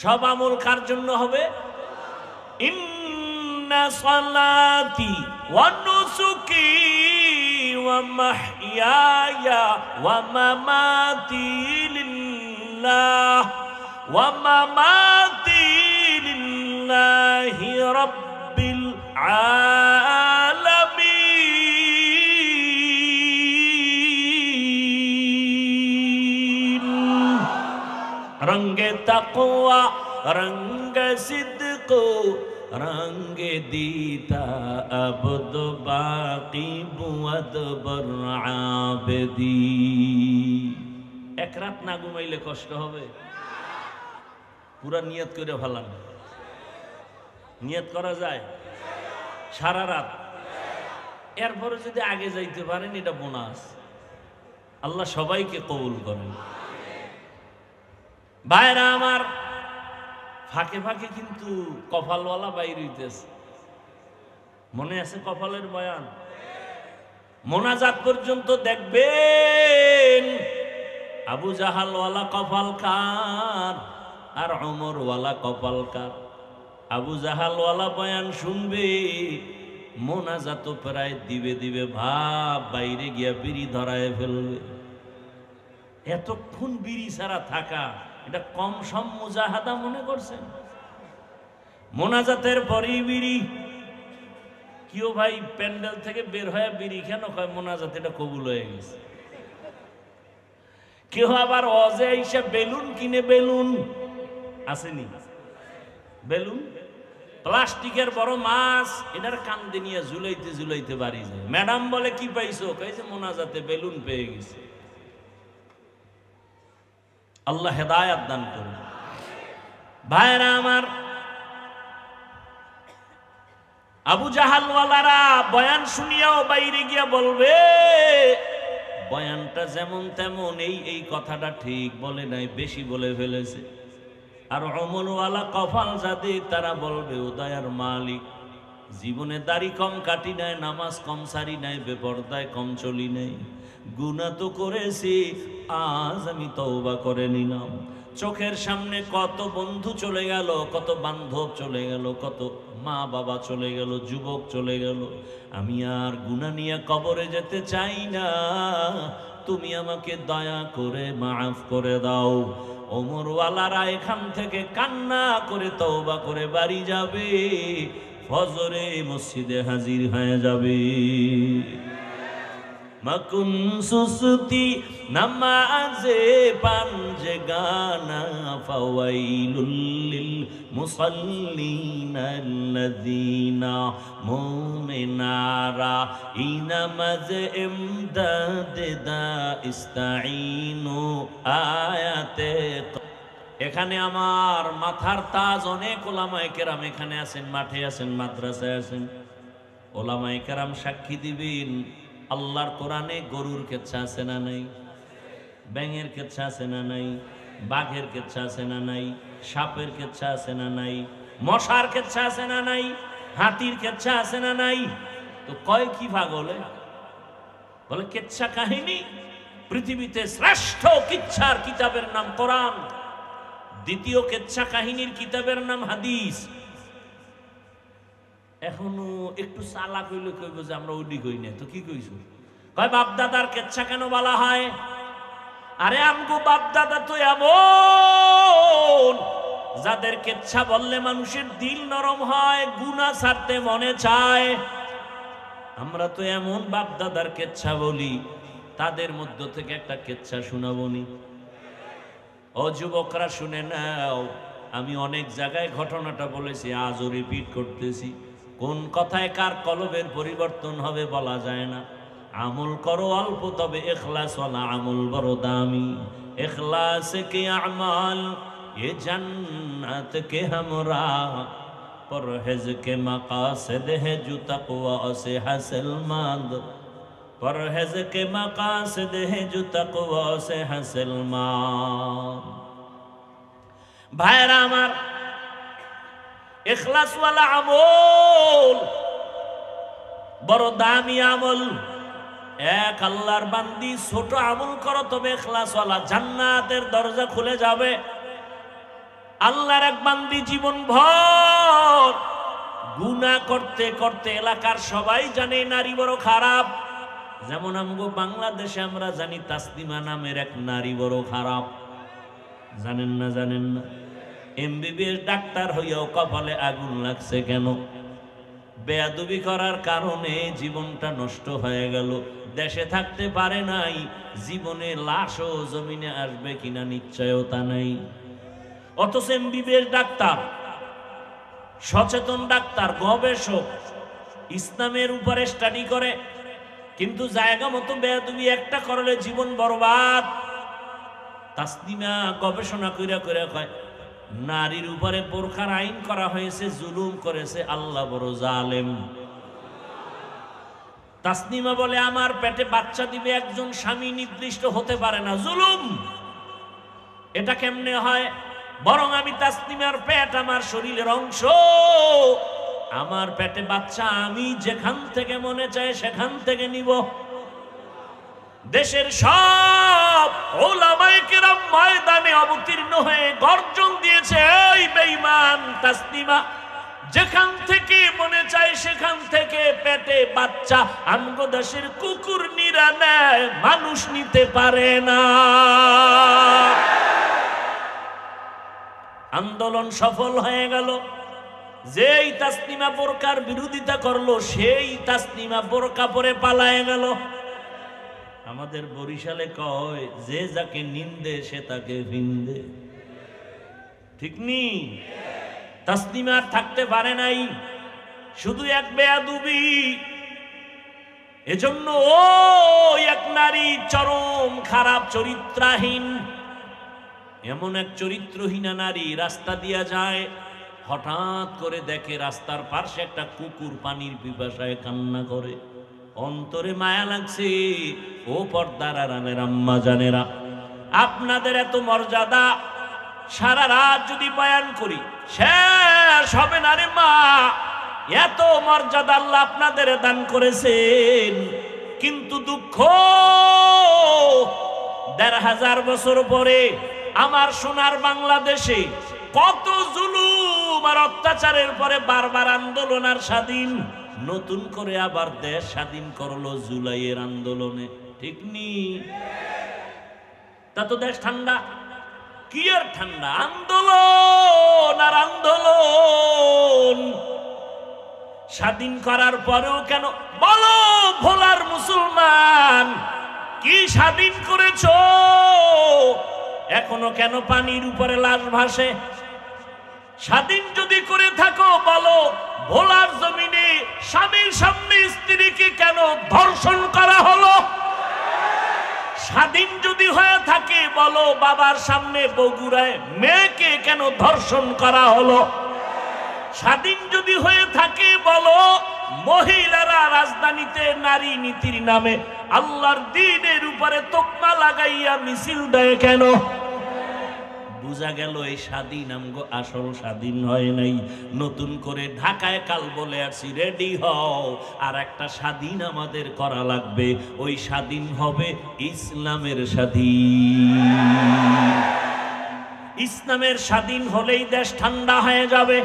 সব আমল কার জন্য হবে? ইন্না সালাতি ওয়া নুসুকি ওয়া মাহইয়ায়া ওয়া মামাতি লিল্লাহ ওয়া মামাতি লিল্লাহি রাব্বিল আলামিন। রঙ্গে তাকওয়া রঙ্গে সিদক রঙ্গে দীতা আবদ বাকি বুয়াদ বর আবেদি। এক রাত না ঘুমাইলে কষ্ট হবে? পুরা নিয়ত করে ভালান। নিয়ত করা যায় সারা রাত, এরপরে যদি আগে যাইতে পারেন এটা বোনাস। আল্লাহ সবাইকে কবুল করেন। ভাইরা আমার, ফাঁকে ফাঁকে কিন্তু কপালওয়ালা বাইর হইতেছে। মনে আছে কপালের বয়ান? মোনাজাত পর্যন্ত দেখবেন আবু জাহালওয়ালা কপাল কার আর ওমরওয়ালা কপাল কার। আবু জাহালওয়ালা বয়ান শুনবে, মোনাজাত প্রায় দিবে দিবে ভাব, বাইরে গিয়া বিড়ি ধরায় ফেলবে। এতক্ষণ বিড়ি ছাড়া থাকা এটা কম সম মুজাহাদা মনে করছেন? মোনাজাতের পরেই বিড়ি। কেউ ভাই প্যান্ডেল থেকে বের হয়ে বিড়ি কেন কয়? মোনাজাত এটা কবুল হয়ে গেছে। কেউ আবার অজে এসে বেলুন কিনে, বেলুন আসেনি, বেলুন প্লাস্টিকের বড় মাছ, এটার কান্দে নিয়ে ঝুলাইতে ঝুলাইতে বাড়ি যায়। ম্যাডাম বলে কি পাইছো? কইছে মোনাজাতে বেলুন পেয়ে গেছে। আল্লাহ হেদায়াত দান করুন। ভাইরা আমার, আবু জাহালওয়ালারা বয়ান শুনিয়াও বাইরে গিয়া বলবে বয়ানটা যেমন তেমন, এই কথাটা ঠিক বলে নাই, বেশি বলে ফেলেছে। আর অমলওয়ালা কপাল যাদের, তারা বলবে ও দয়ার মালিক, জীবনে দাড়ি কম কাটি নাই, নামাজ কম সারি নাই, বেপরদায় কম চলি নাই, গুনাহ তো করেছি, আজ আমি তওবা করে নিলাম। চোখের সামনে কত বন্ধু চলে গেল, কত বান্ধব চলে গেল, কত মা বাবা চলে গেল, যুবক চলে গেল। আমি আর গুনাহ নিয়ে কবরে যেতে চাই না, তুমি আমাকে দয়া করে মাফ করে দাও। ওমরওয়ালারা এখান থেকে কান্না করে তওবা করে বাড়ি যাবে, ফজরে মসজিদে হাজির হয়ে যাবে। মাকুন সুসুতি নামাজে পাঞ্জে গানা ফাওয়াইলুল লিল মুসাল্লিনা আল্লাযীনা মুমিনারা ইনামাজ ইমদাদ দা ইস্তাঈনু আয়াতে। এখানে আমার মাথার তাজ অনেক ওলামায়ে কেরাম এখানে আছেন, মাঠে আছেন, মাদ্রাসায় আছেন। ওলামায়ে কেরাম সাক্ষী দিবেন, আল্লাহর কোরআনে গরুর কেচ্ছা আছে না নাই? ব্যাঙের কেচ্ছা আছে না নাই? বাঘের কেচ্ছা আছে না নাই? সাপের কেচ্ছা আছে না নাই? মশার কেচ্ছা আছে না নাই? হাতির কেচ্ছা আছে না নাই? তো কয় কি পাগলে বলে কেচ্ছা কাহিনী। পৃথিবীতে শ্রেষ্ঠ কিচ্ছার কিতাবের নাম কোরআন, দ্বিতীয় কেচ্ছা কাহিনীর কিতাবের নাম হাদিস। এখনো একটু চালাক হইলে কইব যে আমরা ওইটি কই না, তো কি কইছো? কয় বাপদাদার কেচ্ছা কেন বলা হয়? আরে আমগো বাপদাদা তো এমন যাদের কেচ্ছা বললে মানুষের দিল নরম হয়, গুনাহ ছাড়তে মনে চায়। আমরা তো এমন বাপদাদার কেচ্ছা বলি, তাদের মধ্য থেকে একটা কেচ্ছা শোনাবনি। ও যুবকরা শুনে নাও, আমি অনেক জায়গায় ঘটনাটা বলেছি, আজও রিপিট করতেছি। কোন কথায় কার কলবের পরিবর্তন হবে বলা যায় না। আমল করো অল্প, তবে ইখলাস ওয়ালা আমল বড় দামি। ইখলাস কে আমাল ये जन्नत के हमरा, परहेज के मकासद है जो तक़वा से हासिल मंद, परहेज के मकासद है जो तक़वा से हासिल मंद। भाईरा आमार, इखलास वाला আমল বড় দামি আমল। এক আল্লাহর বান্দি ছোট আমল করো, তবে ইখলাস ওয়ালা, জান্নাতের দরজা খুলে যাবে। আল্লাহর এক বান্দি জীবন ভর গুনাহ করতে করতে এলাকার সবাই জানে নারী বড় খারাপ। যেমন আমগো বাংলাদেশে আমরা জানি তাসলিমা নামের এক নারী বড় খারাপ। জানেন না? জানেন না? এমবিবিএস ডাক্তার হইয়াও কপালে আগুন লাগছে কেন? বেয়াদবি করার কারণে জীবনটা নষ্ট হয়ে গেল। দেশে থাকতে পারে নাই, জীবনে লাশও জমিনে আসবে কিনা নিশ্চয়তা নাই। অথচ এমবিবিএস ডাক্তার, সচেতন ডাক্তার, গবেষক, ইসলামের উপরে স্টাডি করে, কিন্তু জায়গা মতো বেয়াদবি একটা করলে জীবন বরবাদ। তাসলিমা গবেষণা কইরা কইরা কয়, নারীর উপরে বোরখার আইন করা হয়েছে, জুলুম করেছে আল্লাহ বড় জালেম। তাসলিমা বলে, আমার পেটে বাচ্চা দিবে একজন স্বামী নির্দিষ্ট হতে পারে না, জুলুম। এটা কেমনে হয়? বরং আমি তাসলিমার পেট আমার শরীরের অংশ, আমার পেটে বাচ্চা, আমি যেখান থেকে মনে চায় সেখান থেকে নিব। দেশের সব ওলামায়ে কেরাম ময়দানে অবতীর্ণ হয়ে গর্জন দিয়েছে, এই বেঈমান তাসলিমা, যেখান থেকে মনে চায় সেখান থেকে পেটে বাচ্চা আমগো দেশের কুকুর নিরা নেয়, মানুষ নিতে পারে না। আন্দোলন সফল হয়ে গেল। যেই তাসলিমা বোরকার বিরোধিতা করলো, সেই তাসলিমা বোরকা পরে পালায় গেল। আমাদের বরিশালে কয়, যে যাকে নিন্দে সে তাকে ভিন্দে। ঠিক নি? তাসলিমা আর থাকতে পারে নাই, শুধু এক বেয়াদবি। এজন্য ওই এক নারী চরম খারাপ, চরিত্রহীন। এমন এক চরিত্রহীনা নারী রাস্তা দিয়া যায়, হঠাৎ করে দেখে রাস্তার পাশে একটা কুকুর পানির পিপাসায় কান্না করে। অন্তরে মায়া লাগছে। ও পর্দার আড়ালের আম্মা জানেরা, আপনাদের এত মর্যাদা, সারা রাত যদি বয়ান করি শেষ হবে না রে মা। এত মর্যাদা আল্লাহ আপনাদের দান করেছেন, কিন্তু দুঃখ, ১৫০০ বছর পরে আমার সোনার বাংলাদেশে কত জুলুম আর অত্যাচারের পরে বারবার আন্দোলন আর স্বাধীন, নতুন করে আবার দেশ স্বাধীন করলো জুলাইয়ের আন্দোলনে। ঠিক নি? তা তো দেশ ঠান্ডা। কি আর ঠান্ডা? আন্দোলন আর আন্দোলন। স্বাধীন করার পরেও কেন বলো ভোলার মুসলমান, কি স্বাধীন করেছো? এখনো কেন পানির উপরে লাশ ভাসে? স্বাধীন যদি করে থাকো বলো, ভোলার জমিনে স্বামীর সামনে স্ত্রীকে কেন ধর্ষণ করা হলো? স্বাধীন যদি হয়ে থাকে বলো, বাবার সামনে বগুড়ায় মেয়েকে কেন ধর্ষণ করা হলো? স্বাধীন যদি হয়ে থাকে বলো, মহিলারা রাজধানীতে নারী নীতির নামে আল্লাহর দ্বীনের উপরে তোকমা লাগাইয়া মিছিল দেয় কেন? বুঝা গেল এই স্বাধীন আমগো আসল স্বাধীন হয় নাই। নতুন করে ঢাকায় কাল বলে আসছি, রেডি হও, আর একটা স্বাধীন আমাদের করা লাগবে। ওই স্বাধীন হবে ইসলামের স্বাধীন। ইসলামের স্বাধীন হলেই দেশ ঠান্ডা হয়ে যাবে।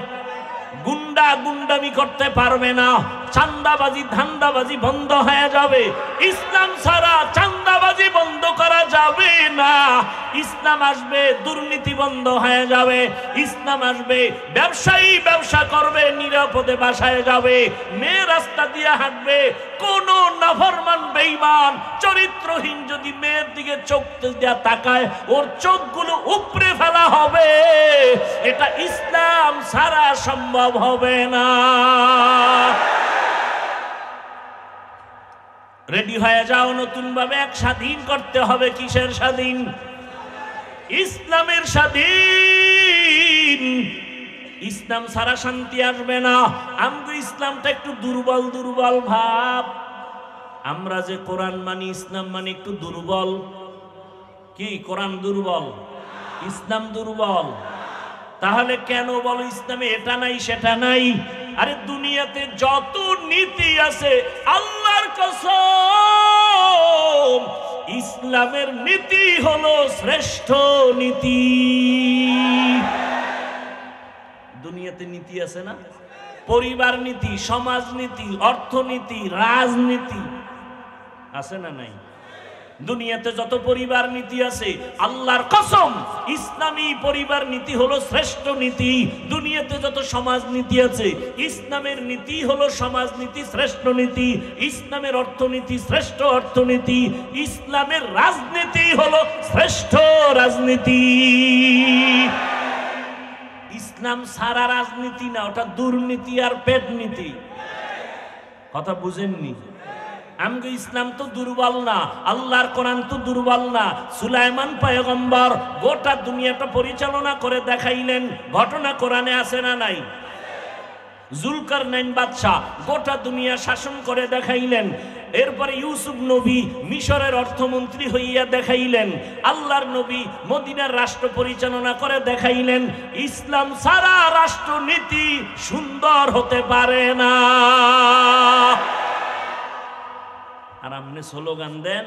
গুন্ডা গুন্ডামি করতে পারবে না, চান্দাবাজি ধান্দাবাজি বন্ধ হয়ে যাবে। ইসলাম ছাড়া চান্দাবাজি বন্ধ করা যাবে না। ইসলাম আসবে, দুর্নীতি বন্ধ হয়ে যাবে। ইসলাম আসবে, ব্যবসায়ী ব্যবসা করবে, নিরাপদে বাসায় যাবে, মেয়ে রাস্তা দিয়ে হাঁটবে। কোন নাফরমান বেঈমান চরিত্রহীন যদি মেয়ের দিকে চোখ দিয়ে তাকায়, ওর চোখগুলো উপড়ে ফেলা হবে। এটা ইসলাম ছাড়া সম্ভব হবে না। রেডি হয়ে যাও, নতুন ভাবে এক স্বাধীন করতে হবে। কিসের স্বাধীন? ইসলামের স্বাধীন। ইসলাম ছাড়া শান্তি আসবে না। আমগো ইসলামটা একটু দুর্বল দুর্বল ভাব। আমরা যে কোরআন মানি, ইসলাম মানি, একটু দুর্বল। কি কোরআন দুর্বল, ইসলাম দুর্বল? তাহলে কেন বলো ইসলামে এটা নাই সেটা নাই? আরে দুনিয়াতে যত নীতি আছে আল্লাহর কসম, ইসলামের নীতি হলো শ্রেষ্ঠ নীতি। দুনিয়াতে নীতি আছে না? পরিবার নীতি, সমাজ নীতি, অর্থনীতি, রাজনীতি আছে না নাই? দুনিয়াতে যত পরিবার নীতি আছে আল্লাহর কসম ইসলামী পরিবার নীতি হলো শ্রেষ্ঠ নীতি। দুনিয়াতে যত সমাজ নীতি আছে ইসলামের নীতি হলো সমাজ নীতি, শ্রেষ্ঠ নীতি। ইসলামের অর্থনীতি শ্রেষ্ঠ অর্থনীতি। ইসলামের রাজনীতি হলো শ্রেষ্ঠ রাজনীতি। ইসলাম সারা রাজনীতি না, ওটা দুর্নীতি আর পেট নীতি। কথা বুঝেননি? আমগো ইসলাম তো দুর্বল না, আল্লাহর কোরআন তো দুর্বল না। সুলাইমান পয়গম্বর গোটা দুনিয়াটা পরিচালনা করে দেখাইলেন। ঘটনা কোরআনে আছে না নাই? জুলকারনাইন বাদশা গোটা দুনিয়া শাসন করে দেখাইলেন। এরপরে ইউসুফ নবী মিশরের অর্থমন্ত্রী হইয়া দেখাইলেন। আল্লাহর নবী মদিনার রাষ্ট্র পরিচালনা করে দেখাইলেন। ইসলাম সারা রাষ্ট্রনীতি সুন্দর হতে পারে না। আর আপনি স্লোগান দেন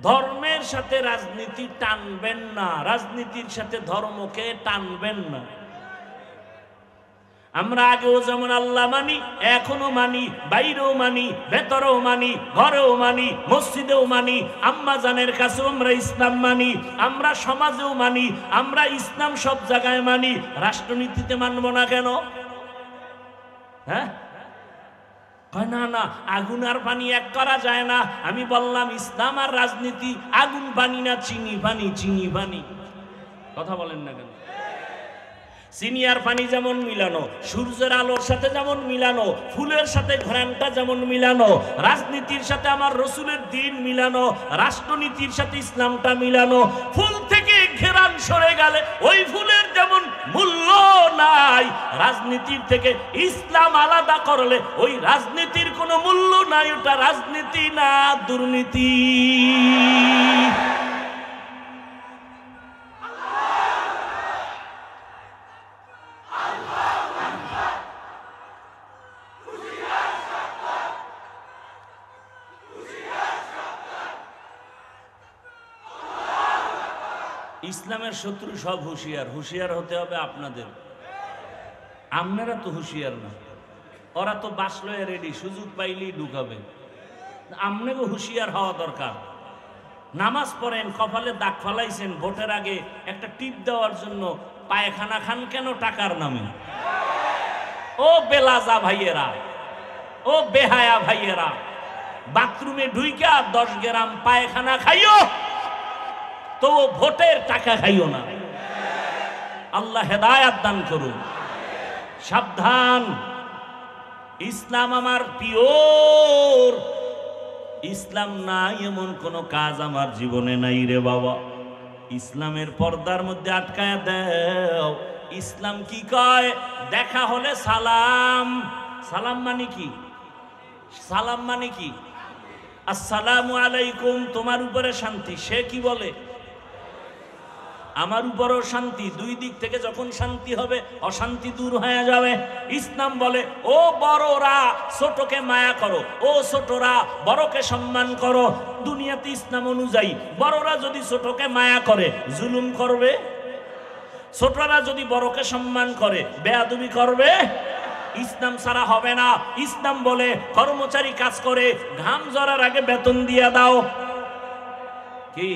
ধর্মের সাথে রাজনীতি টানবেন না, রাজনীতির সাথে ধর্মকে টানবেন না। আমরা আগেও যেমন আল্লাহ মানি, এখনো মানি, বাইরেও মানি, ভেতরেও মানি, ঘরেও মানি, মসজিদেও মানি। আম্মা জানের কাছেও আমরা ইসলাম মানি, আমরা সমাজেও মানি, আমরা ইসলাম সব জায়গায় মানি। রাষ্ট্রনীতিতে মানব না কেন? হ্যাঁ, না না, আগুন আর পানি এক করা যায় না। আমি বললাম ইসলাম আর রাজনীতি আগুন পানি না, চিনি পানি, চিনি পানি। কথা বলেন না কেন? চিনি আর পানি যেমন মিলানো, সূর্যের আলোর সাথে যেমন মিলানো, ফুলের সাথে ঘ্রাণটা যেমন মিলানো, রাজনীতির সাথে আমার রসুলের দিন মিলানো, রাষ্ট্রনীতির সাথে ইসলামটা মিলানো। ফুল থেকে ঘেরান সরে গেলে ওই ফুলের যেমন মূল্য নাই, রাজনীতির থেকে ইসলাম আলাদা করলে ওই রাজনীতির কোনো মূল্য নাই। ওটা রাজনীতি না, দুর্নীতি। ইসলামের শত্রু সব হুঁশিয়ার। হুঁশিয়ার হতে হবে আপনাদের। আপনারা তো হুঁশিয়ার না, ওরা তো বাসলো রেডি, সুযোগ পাইলেই ঢুকাবে। আপনাকে হুঁশিয়ার হওয়া দরকার। নামাজ পড়েন, কপালে দাগ ফালাইছেন, ভোটের আগে একটা টিপ দেওয়ার জন্য পায়খানা খান কেন? টাকার নামে। ও বেলাজা ভাইয়েরা, ও বেহায়া ভাইয়েরা, বাথরুমে ঢুইকা 10 গ্রাম পায়খানা খাইও, তো ভোটের টাকা খাইও না। আল্লাহ হেদায়াত দান করুন। সাবধান, ইসলাম আমার পিওর। ইসলাম নাই এমন কোন কাজ আমার জীবনে নাই রে বাবা। ইসলামের পর্দার মধ্যে আটকায় দাও। ইসলাম কি কয়? দেখা হলে সালাম। সালাম মানে কি? সালাম মানে কি? আসসালামু আলাইকুম, তোমার উপরে শান্তি। সে কি বলে? আমার উপরও শান্তি। দুই দিক থেকে যখন শান্তি হবে, অশান্তি দূর হয়ে যাবে। ইসলাম বলে, ও বড়রা ছোটকে মায়া করো, ও ছোটরা বড়কে সম্মান করো। দুনিয়াতে ইসলাম অনুযায়ী বড়রা যদি ছোটকে মায়া করে, জুলুম করবে। ছোটরা যদি বড়কে সম্মান করে, বেয়াদবি করবে। ইসলাম ছাড়া হবে না। ইসলাম বলে, কর্মচারী কাজ করে, ঘাম ঝরার আগে বেতন দিয়ে দাও। কি?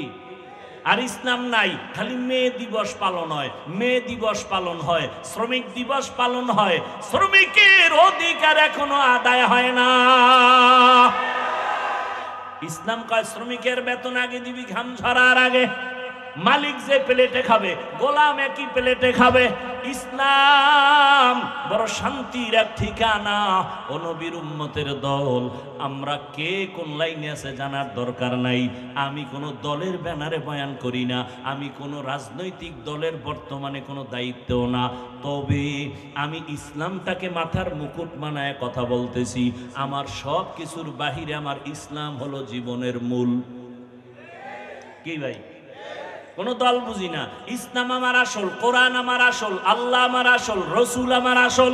আর ইসলাম নাই, খালি মে দিবস পালন হয়, মে দিবস পালন হয়, শ্রমিক দিবস পালন হয়। শ্রমিকের অধিকার এখনো আদায় হয় না। ইসলাম কয় শ্রমিকের বেতন আগে দিবি, ঘাম ঝরার আগে। মালিক যে প্লেটে খাবে, গোলাম একই প্লেটে খাবে। ইসলাম বড় শান্তির এক ঠিকানা। ও নবীর উম্মতের দল, আমরা কে কোন লাইনে আছে জানার দরকার নাই। আমি কোনো দলের ব্যানারে বয়ান করি না, আমি কোনো রাজনৈতিক দলের বর্তমানে কোনো দায়িত্বও না। তবে আমি ইসলামটাকে মাথার মুকুট বানায় কথা বলতেছি। আমার সব কিছুর বাহিরে আমার ইসলাম হলো জীবনের মূল। কি ভাই? কোন দল বুঝি না। ইসলাম আমার আসল, কোরআন আমার আসল, আল্লাহ আমার আসল, রসুল আমার আসল।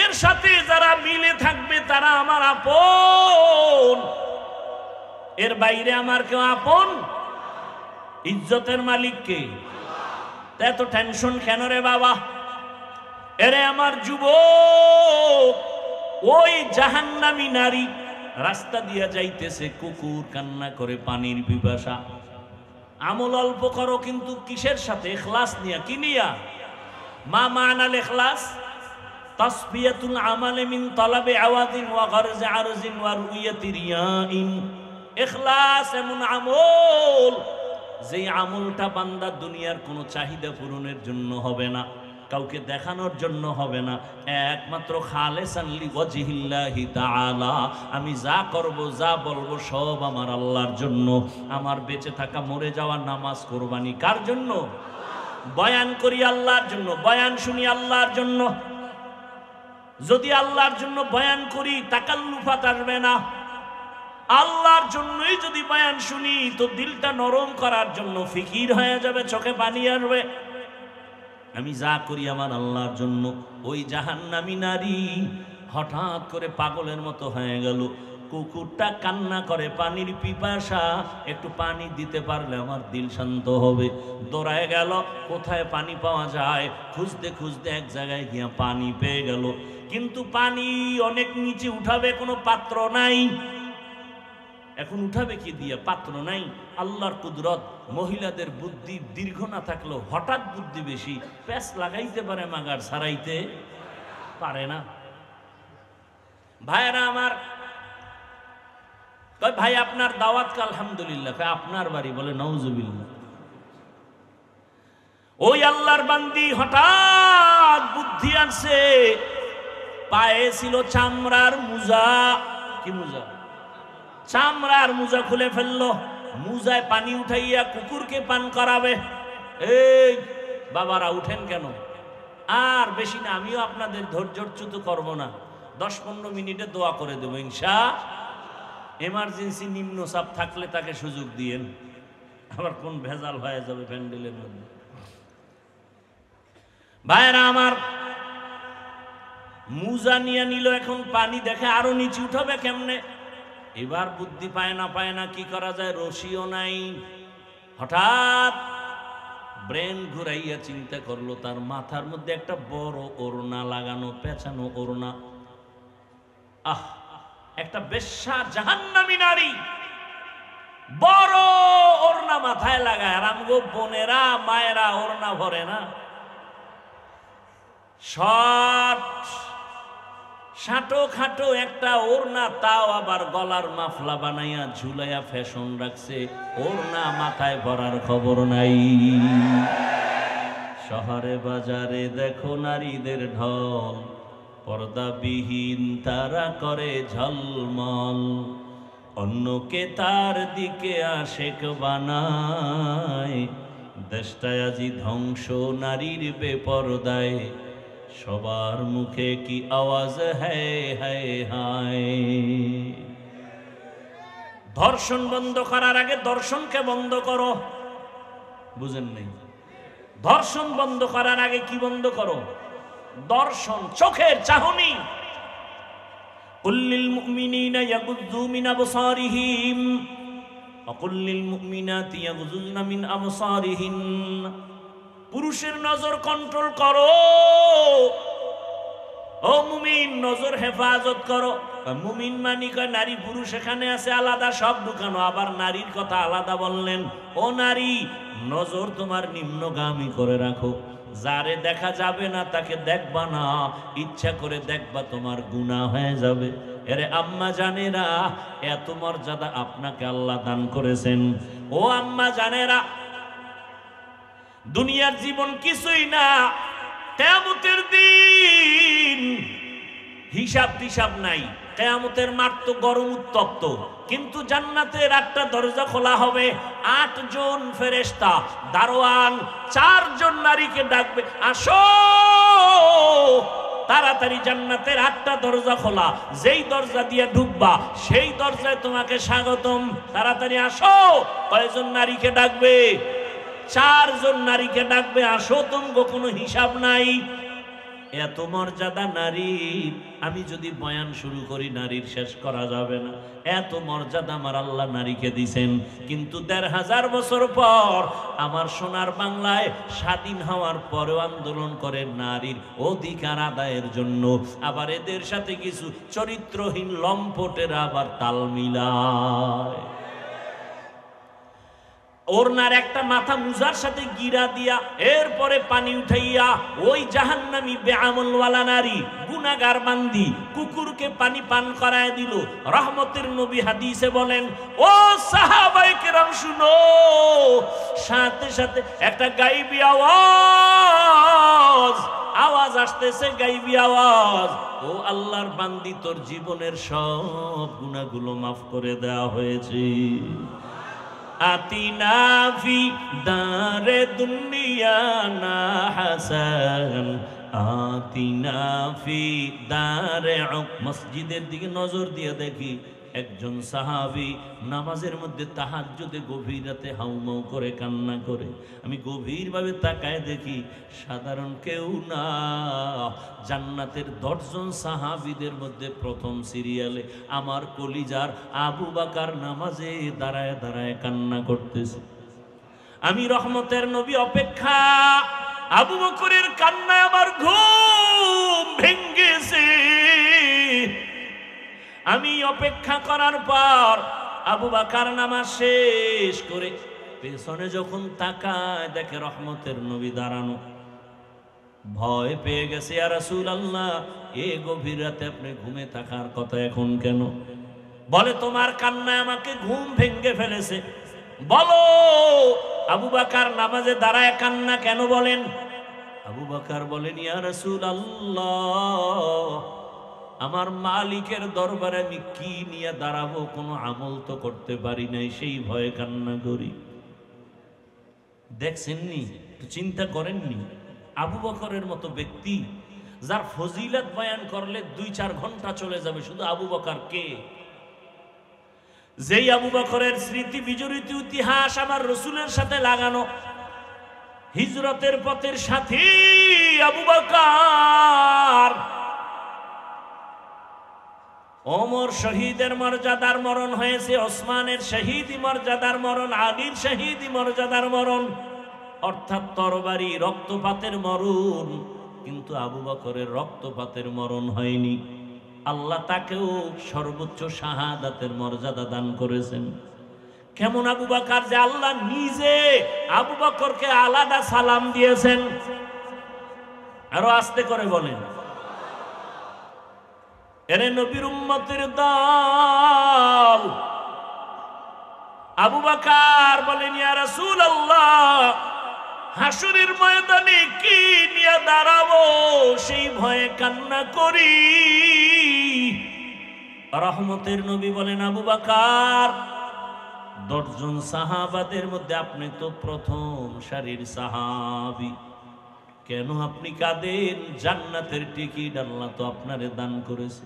এর সাথে যারা মিলে থাকবে তারা আমার আপন। এর বাইরে আমার কেউ আপন? ইজ্জতের মালিক কে? এত টেনশন কেন রে বাবা? এরে আমার যুবক, ওই জাহান্নামী নারী রাস্তা দিয়া যাইতেছে, কুকুর কান্না করে পানির পিপাসা। আমল অল্প করো, কিন্তু কিসের সাথে? ইখলাস নিয়া। কি নিয়া? মা মানাল ইখলাস? তাসফিয়াতুল আমাল মিন তালাবি আওয়াদিন ওয়া গরজ আরজিন ওয়া রুয়াতি রিয়াইন। ইখলাস এমন আমল, যেই আমলটা বান্দা দুনিয়ার কোনো চাহিদা পূরণের জন্য হবে না, কাউকে দেখানোর জন্য হবে না, একমাত্র খালেসান লিওয়াজহিল্লাহি তাআলা। আমি যা করব, যা বলবো সব আমার আল্লাহর জন্য। আমার বেঁচে থাকা, মরে যাওয়া, নামাজ, কুরবানি কার জন্য? বয়ান করি আল্লাহর জন্য, বয়ান শুনি আল্লাহর জন্য। যদি আল্লাহর জন্য বয়ান করি, তাকাল্লুফাত আসবে না। আল্লাহর জন্যই যদি বয়ান শুনি, তো দিলটা নরম করার জন্য ফিকির হয়ে যাবে, চোখে পানি আসবে। আমি যা করি আমার আল্লাহর জন্য। ওই জাহান্নামী নারী হঠাৎ করে পাগলের মতো হয়ে গেল। কুকুরটা কান্না করে পানির পিপাসা, একটু পানি দিতে পারলে আমার দিল শান্ত হবে। দৌড়ায় গেল, কোথায় পানি পাওয়া যায় খুঁজতে খুঁজতে এক জায়গায় গিয়া পানি পেয়ে গেল। কিন্তু পানি অনেক নিচে উঠাবে, কোনো পাত্র নাই। এখন উঠাবে কি দিয়ে? পাত্র নাই। আল্লাহর কুদরত। মহিলাদের বুদ্ধি দীর্ঘ না থাকলেও হঠাৎ বুদ্ধি বেশি। প্যাঁচ লাগাইতে পারে, মাগার ছাড়াইতে পারে না। ভাইরা আমার, ভাই আপনার দাওয়াত? আলহামদুলিল্লাহ। আপনার বাড়ি? বলে নাউজুবিল্লাহ। ওই আল্লাহর বান্দি হঠাৎ বুদ্ধি আসছে। পায়ে ছিল চামড়ার মুজা। কি মুজা? চামড়ার মুজা খুলে ফেললো। মুজায় পানি উঠাইয়া কুকুরকে পান করাবে। এই বাবারা উঠেন কেন? আর বেশি না, আমিও আপনাদের ধৈর্যচ্যুত করব না। 10-15 মিনিটে দোয়া করে দেবো ইনশাআল্লাহ। এমার্জেন্সি নিম্ন চাপ থাকলে তাকে সুযোগ দিয়েন, আবার কোন ভেজাল হয়ে যাবে প্যান্ডেলের মধ্যে। ভাইরা আমার, মুজা নিয়ে নিল। এখন পানি দেখে আরো নিচে উঠাবে কেমনে। এবার বুদ্ধি পায় না কি করা যায়, রশিও নাই। হঠাৎ ব্রেন ঘুরাইয়া চিন্তা করলো, তার মাথার মধ্যে একটা বড় ওড়না লাগানো, পেঁচানো ওড়না। একটা বেশ্যা জাহান্নামী নারী বড় ওড়না মাথায় লাগায়। আর আমগো বোনেরা, মায়েরা ওড়না ভরে না, শর্ট খাটো খাটো একটা ওড়না, তাও আবার গলার মাফলা বানাইয়া ঝুলাইয়া ফ্যাশন রাখছে, ওড়না মাথায় পরার খবর নাই। শহরে বাজারে দেখো নারীদের ঢল, পর্দাবিহীন তারা করে ঝলমল, অন্যকে তার দিকে আশেক বানায়। দেশটায় আজি ধ্বংস নারীর বেপরদায়, সবার মুখে কি আওয়াজ হ্যায় হায় হায়। ধর্ষণ বন্ধ করার আগে দর্শনকে বন্ধ করো, বুঝেন নাই? ধর্ষণ বন্ধ করার আগে কি বন্ধ করো? দর্শন, চোখের চাহনি। কুল্লিল মুমিনিনা ইয়াগুয্যু মিন আবসারিহিম ওয়া কুল্লিল মুমিনাতি ইয়াগুযুযনা মিন আবসারিহিন। পুরুষের নজর কন্ট্রোল করো, ও মুমিন নজর হেফাজত করো। মুমিন মানি কয় নারী পুরুষ এখানে আছে আলাদা, সব ঢুকানো। আবার নারীর কথা আলাদা বললেন, ও নারী নজর তোমার নিম্নগামী করে রাখো, যারে দেখা যাবে না তাকে দেখবা না, ইচ্ছা করে দেখবা তোমার গুনাহ হয়ে যাবে। এরে আম্মা জানেরা, এত মর্যাদা আপনাকে আল্লাহ দান করেছেন। ও আম্মা জানেরা, দুনিয়ার জীবন কিছুই না, কিয়ামতের দিন হিসাব টিসাব নাই। কিয়ামতের মাঠ তো গরম উত্তপ্ত, কিন্তু জান্নাতের একটা দরজা খোলা হবে। 8 জন ফেরেশতা দারোয়ান 4 জন নারীকে ডাকবে, আসো। তাড়াতাড়ি জান্নাতের 8টা দরজা খোলা, যেই দরজা দিয়ে ঢুকবা সেই দরজায় তোমাকে স্বাগতম, তাড়াতাড়ি আসো। কয়জন নারীকে ডাকবে? 4 জন নারীকে ডাকবে, আসো, তোমার কোনো হিসাব নাই। এত মর্যাদা নারীর, আমি যদি বয়ান শুরু করি নারীর শেষ করা যাবে না। এত মর্যাদা আমার আল্লাহ নারীকে দিছেন। কিন্তু 1500 বছর পর আমার সোনার বাংলায় স্বাধীন হওয়ার পরেও আন্দোলন করে নারীর অধিকার আদায়ের জন্য। আবার এদের সাথে কিছু চরিত্রহীন লম্পটেরা আবার তাল মিলায়। ওরনার একটা মাথা মুজার সাথে গিরা দিয়া এরপরে পানি উঠাইয়া ওই জাহান্নামী বেআমলওয়ালা নারী গুনাহগার বান্দি কুকুরকে পানি পান করায় দিল। রহমতের নবী হাদিসে বলেন, ও সাহাবায়ে কেরাম শুনো, সাথে সাথে একটা গায়বী আওয়াজ আসতেছে, গায়বী আওয়াজ, ও আল্লাহর বান্দি তোর জীবনের সব গুনাহগুলো মাফ করে দেওয়া হয়েছে। আতিনা ফি দারে দুনিয়া না হাসান, আতিনা ফি দারে। মসজিদের দিকে নজর দিয়ে দেখি একজন সাহাবী নামাজের মধ্যে তাহাজ্জুদে গভীর রাতে হাউমাউ করে কান্না করে। আমি গভীরভাবে তাকায় দেখি সাধারণ কেউ না, জান্নাতের 10 জন সাহাবীদের মধ্যে প্রথম সিরিয়ালে আমার কলিজার আবু বকর নামাজে দাঁড়ায় দাঁড়ায় কান্না করতেছে। আমি রহমতের নবী অপেক্ষা, আবু বকরের কান্নায় আমার ঘুম ভেঙেছে। আমি অপেক্ষা করার পর আবু বকর নামাজ শেষ করে পেছনে যখন তাকায় দেখে রহমতের নবী দাঁড়ানো। ভয় পেয়ে গেছে, ইয়া রাসূলুল্লাহ, এ গভীর রাতে আপনি ঘুমে থাকার কথা এখন কেন? বলে, তোমার কান্নায় আমাকে ঘুম ভেঙে ফেলেছে। বলো আবু বকর নামাজে দাঁড়ায় কান্না কেন বলেন? আবু বকর বলেন, ইয়া রাসূলুল্লাহ, আমার মালিকের দরবারে আমি কি নিয়ে দাঁড়াবো, কোনো আমল তো করতে পারি নাই, সেই ভয়ে কান্না করি। দেখছেননি, একটু চিন্তা করেননি? আবু বকরের মতো ব্যক্তি যার ফজিলত বয়ান করলে 2-4 ঘন্টা চলে যাবে, শুধু আবু বকর কে? যেই আবু বকরের স্মৃতি বিজড়িত ইতিহাস আমার রসুলের সাথে লাগানো, হিজরতের পথের সাথী আবু বকর। ওমর শহীদের মর্যাদার মরণ হয়েছে, ওসমানের শহীদি মর্যাদার মরণ, আলীর শহীদি মর্যাদার মরণ, অর্থাৎ তরবারি রক্তপাতের মরণ। কিন্তু আবু বকরের রক্তপাতের মরণ হয়নি। আল্লাহ তাকেও সর্বোচ্চ শাহাদাতের মর্যাদা দান করেছেন। কেমন আবু বকর যে আল্লাহ নিজে আবু বকরকে আলাদা সালাম দিয়েছেন। আরো আস্তে করে বলেন। এরে নবীর উম্মতের দল। আবু বকর বলেন, ইয়া রাসূলুল্লাহ, হাসরের ময়দানে কি নিয়ে দাঁড়াবো সেই ভয়ে কান্না করি। রহমতের নবী বলেন, আবু বকর, 10 জন সাহাবাদের মধ্যে আপনি তো প্রথম সারির সাহাবী, কেন আপনি কাঁদেন? জান্নাতের টিকিট আল্লাহ তো আপনারে দান করেছে।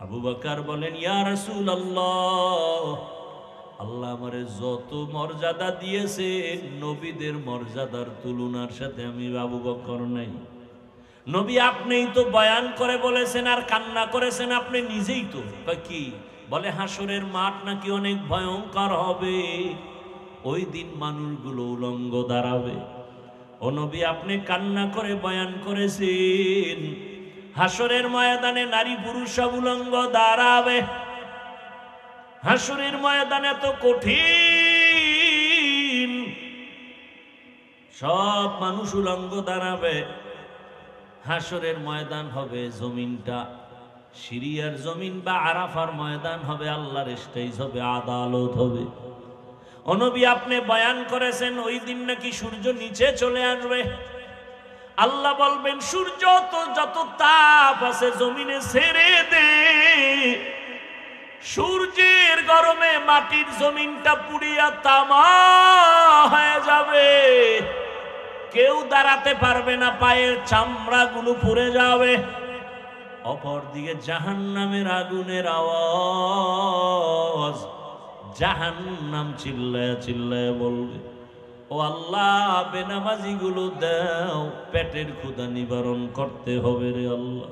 আবু বকর বলেন, ইয়া রাসূলুল্লাহ, আল্লাহ আমারে যত মর্যাদা দিয়েছে নবীদের মর্যাদার তুলনার সাথে আমি আবু বকর নাই। নবী আপনিই তো বয়ান করে বলেছেন আর কান্না করেছেন, আপনি নিজেই তো। কি বলে? হাসরের মাঠ নাকি অনেক ভয়ঙ্কর হবে, ওই দিন মানুষগুলো উলঙ্গ দাঁড়াবে। ও নবী, আপনি কান্না করে বয়ান করেছেন হাসরের ময়দানে নারী পুরুষ সব উলঙ্গ দাঁড়াবে। হাসরের ময়দানে তো কঠিন, সব মানুষ উলঙ্গ দাঁড়াবে। হাসরের ময়দান হবে জমিনটা সিরিয়ার জমিন বা আরাফার ময়দান হবে, আল্লাহর স্টেজ হবে, আদালত হবে। ও নবী, আপনি বয়ান করেছেন ওই দিন নাকি সূর্য নিচে চলে আসবে। আল্লাহ বলবেন, সূর্য তো যত তাপ আছে জমিনে ছেড়ে দে। সূর্যের গরমে মাটির জমিনটা পুড়িয়া তামা হয়ে যাবে, কেউ দাঁড়াতে পারবে না, পায়ের চামড়াগুলো পুড়ে যাবে। অপরদিকে জাহান্নামের আগুনের আওয়াজ, জাহান্নাম চিল্লায়া চিল্লায়া বলবে, ও আল্লাহ, বেনামাজি গুলো দাও, পেটের ক্ষুধা নিবারণ করতে হবে রে আল্লাহ।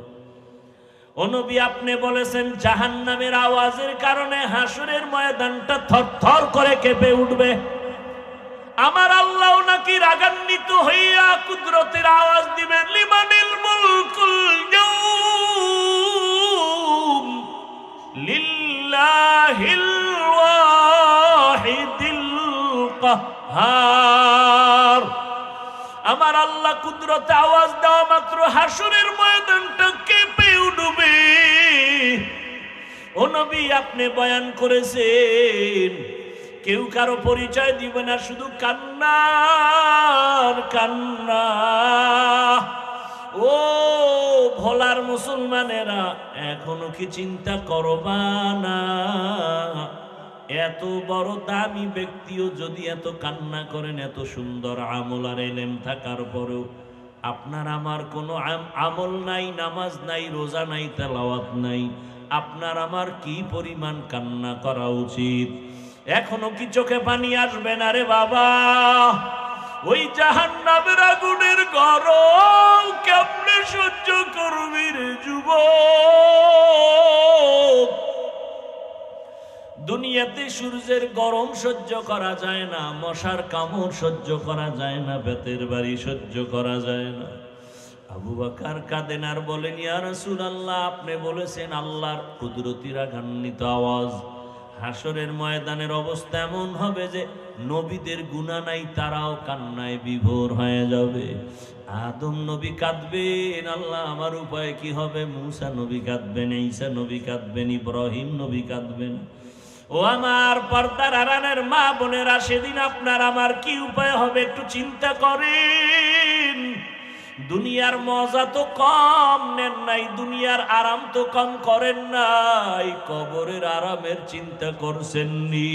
ও নবী, আপনি বলেছেন জাহান্নামের আওয়াজের কারণে হাসরের ময়দানটা থরথর করে কেঁপে উঠবে। আমার আল্লাহ নাকি রাগান্বিত হইয়া কুদরতের আওয়াজ দিবেন, লিমানিল মুলকুল ইয়াউম লিল্লাহিল ওয়াহিদিল কাহ্হার। আমার আল্লাহ কুদরতে আওয়াজ দেওয়া মাত্র হাসরের ময়দানটা কেঁপে উঠবে। ও নবী, আপনি বয়ান করেছেন কেউ কারো পরিচয় দিবে না, শুধু কান্নার কান্না। ও ভোলার মুসলমানেরা, এখনো কি চিন্তা করবা না? এত বড় দামি ব্যক্তিও যদি এত কান্না করেন, এত সুন্দর আমল আর এলেম থাকার পরেও আপনার আমার কোনো আমল নাই, নামাজ নাই, রোজা নাই, তেলাওয়াত নাই, আপনার আমার কি পরিমাণ কান্না করা উচিত? এখনো কি চোখে পানি আসবে না রে বাবা? ওই জাহান্নামের আগুনের গরম কেমনে সহ্য করবি রে যুবক? দুনিয়াতে সূর্যের গরম সহ্য করা যায় না, মশার কামড় সহ্য করা যায় না, বেতের বাড়ি সহ্য করা যায় না। আবু বকর কাঁদেন আর বলেন, ইয়া রাসূলুল্লাহ, আপনি বলেছেন আল্লাহর কুদরতি রাগান্বিত আওয়াজ। হাসরের ময়দানের অবস্থা এমন হবে যে নবীদের গুনাহ নাই, তারাও কান্নায় বিভোর হয়ে যাবে। আদম নবী কাঁদবেন, আল্লাহ আমার উপায় কি হবে? মূসা নবী কাঁদবেন, ঈসা নবী কাঁদবেন, ইব্রাহিম নবী কাঁদবেন। ও আমার পর্দার আড়ালের মা বোনেরা, সেদিন আপনার আমার কি উপায় হবে একটু চিন্তা করেন। দুনিয়ার মজা তো কম নেন নাই, দুনিয়ার আরাম তো কম করেন নাই, কবরের আরামের চিন্তা করছেননি।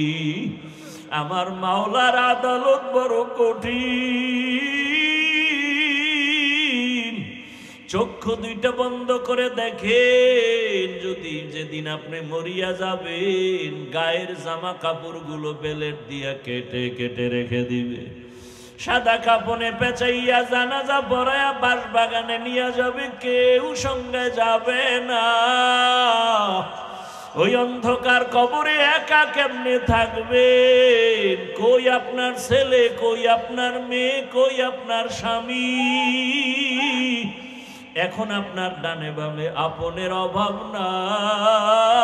আমার মাওলার আদালত বড় কঠিন। চক্ষু দুইটা বন্ধ করে দেখেন, যদি যেদিন আপনি মরিয়া যাবেন, গায়ের জামা কাপড়গুলো বেলেট দিয়া কেটে কেটে রেখে দিবে, সাদা কাপনে পেঁচাইয়া জানাজা পড়ায়া বাঁশ বাগানে নিয়ে যাবে, কেউ সঙ্গে যাবে না। ওই অন্ধকার কবরে একা কেমনে থাকবেন? কই আপনার ছেলে, কই আপনার মেয়ে, কই আপনার স্বামী? এখন আপনার ডানে বামে আপনের অভাব নাই।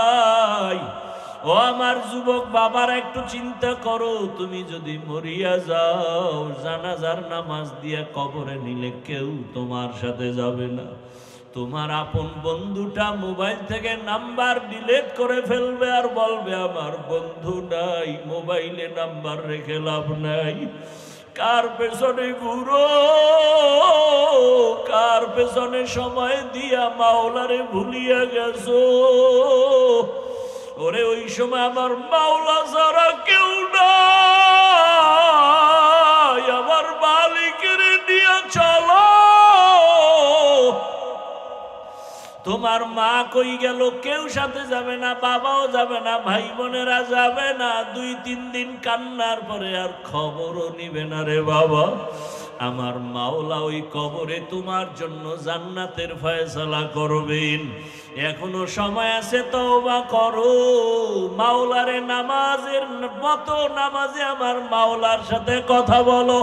ও আমার যুবক বাবারা, একটু চিন্তা করো, তুমি যদি মরিয়া যাও, জানাজার নামাজ দিয়া কবরে নিলে কেউ তোমার সাথে যাবে না। তোমার আপন বন্ধুটা মোবাইল থেকে নাম্বার ডিলিট করে ফেলবে আর বলবে আমার বন্ধু নাই, মোবাইলে নাম্বার রেখে লাভ নাই। কার পেছনে ঘুরো, কার পেছনে সময় দিয়া মাওলারে ভুলিয়া গেছো। ওরে ওই সময় আমার মাওলা ছাড়া কেউ নাই, আমার মালিকের নিয়ে চলো। তোমার মা কই গেল, কেউ সাথে যাবে না, বাবাও যাবে না, ভাই বোনেরা যাবে না। 2-3 দিন কান্নার পরে আর খবরও নিবে না রে বাবা। আমার মাওলা ওই কবরে তোমার জন্য জান্নাতের ফয়সালা করবেন। এখনো সময় আছে, তওবা করো। মাওলারে নামাজের মতো নামাজে আমার মাওলার সাথে কথা বলো।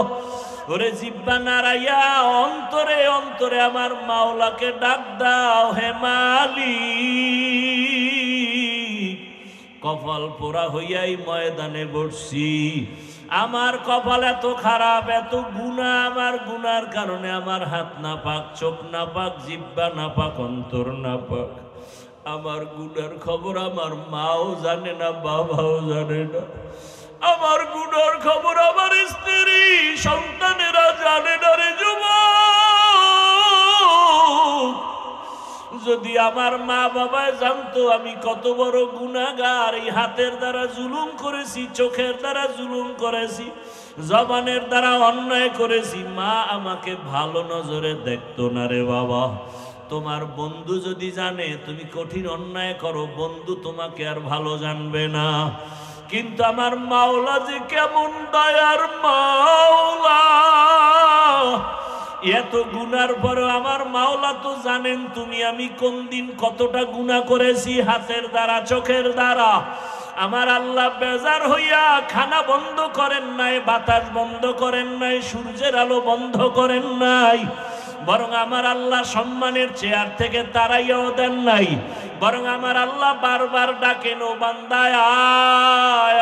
ওরে জিব্বা নাড়াইয়া অন্তরে অন্তরে আমার মাওলাকে ডাক দাও, হে মালিক, কপাল পোড়া হইয়াই ময়দানে বসছি। আমার কপাল এত খারাপ, এত গুনাহ, আমার গুনার কারণে আমার হাত না পাক, চোখ না পাক, জিব্বা না পাক, অন্তর না পাক। আমার গুনার খবর আমার মাও জানে না, বাবাও জানে না। আমার গুনার খবর আমার স্ত্রী সন্তানেরা জানে না রে যুবক। যদি আমার মা বাবা জানতো আমি কত বড় গুনাহগার, এই হাতের দ্বারা জুলুম করেছি, চোখের দ্বারা জুলুম করেছি, জবানের দ্বারা অন্যায় করেছি, মা আমাকে ভালো নজরে দেখতো না রে বাবা। তোমার বন্ধু যদি জানে তুমি কঠিন অন্যায় করো, বন্ধু তোমাকে আর ভালো জানবে না। কিন্তু আমার মাওলা যে কেমন দয়ার মাওলা, এত গুনার পরেও আমার মাওলা তো জানেন তুমি আমি কোন দিন কতটা গুনাহ করেছি, হাতের দ্বারা, চোখের দ্বারা। আমার আল্লাহ বেজার হইয়া খানা বন্ধ করেন নাই, বাতাস বন্ধ করেন নাই, সূর্যের আলো বন্ধ করেন নাই, বরং আমার আল্লাহ সম্মানের চেয়ার থেকে তাড়াইয়াও দেন নাই। বরং আমার আল্লাহ বারবার ডাকেন, ও বান্দা আয়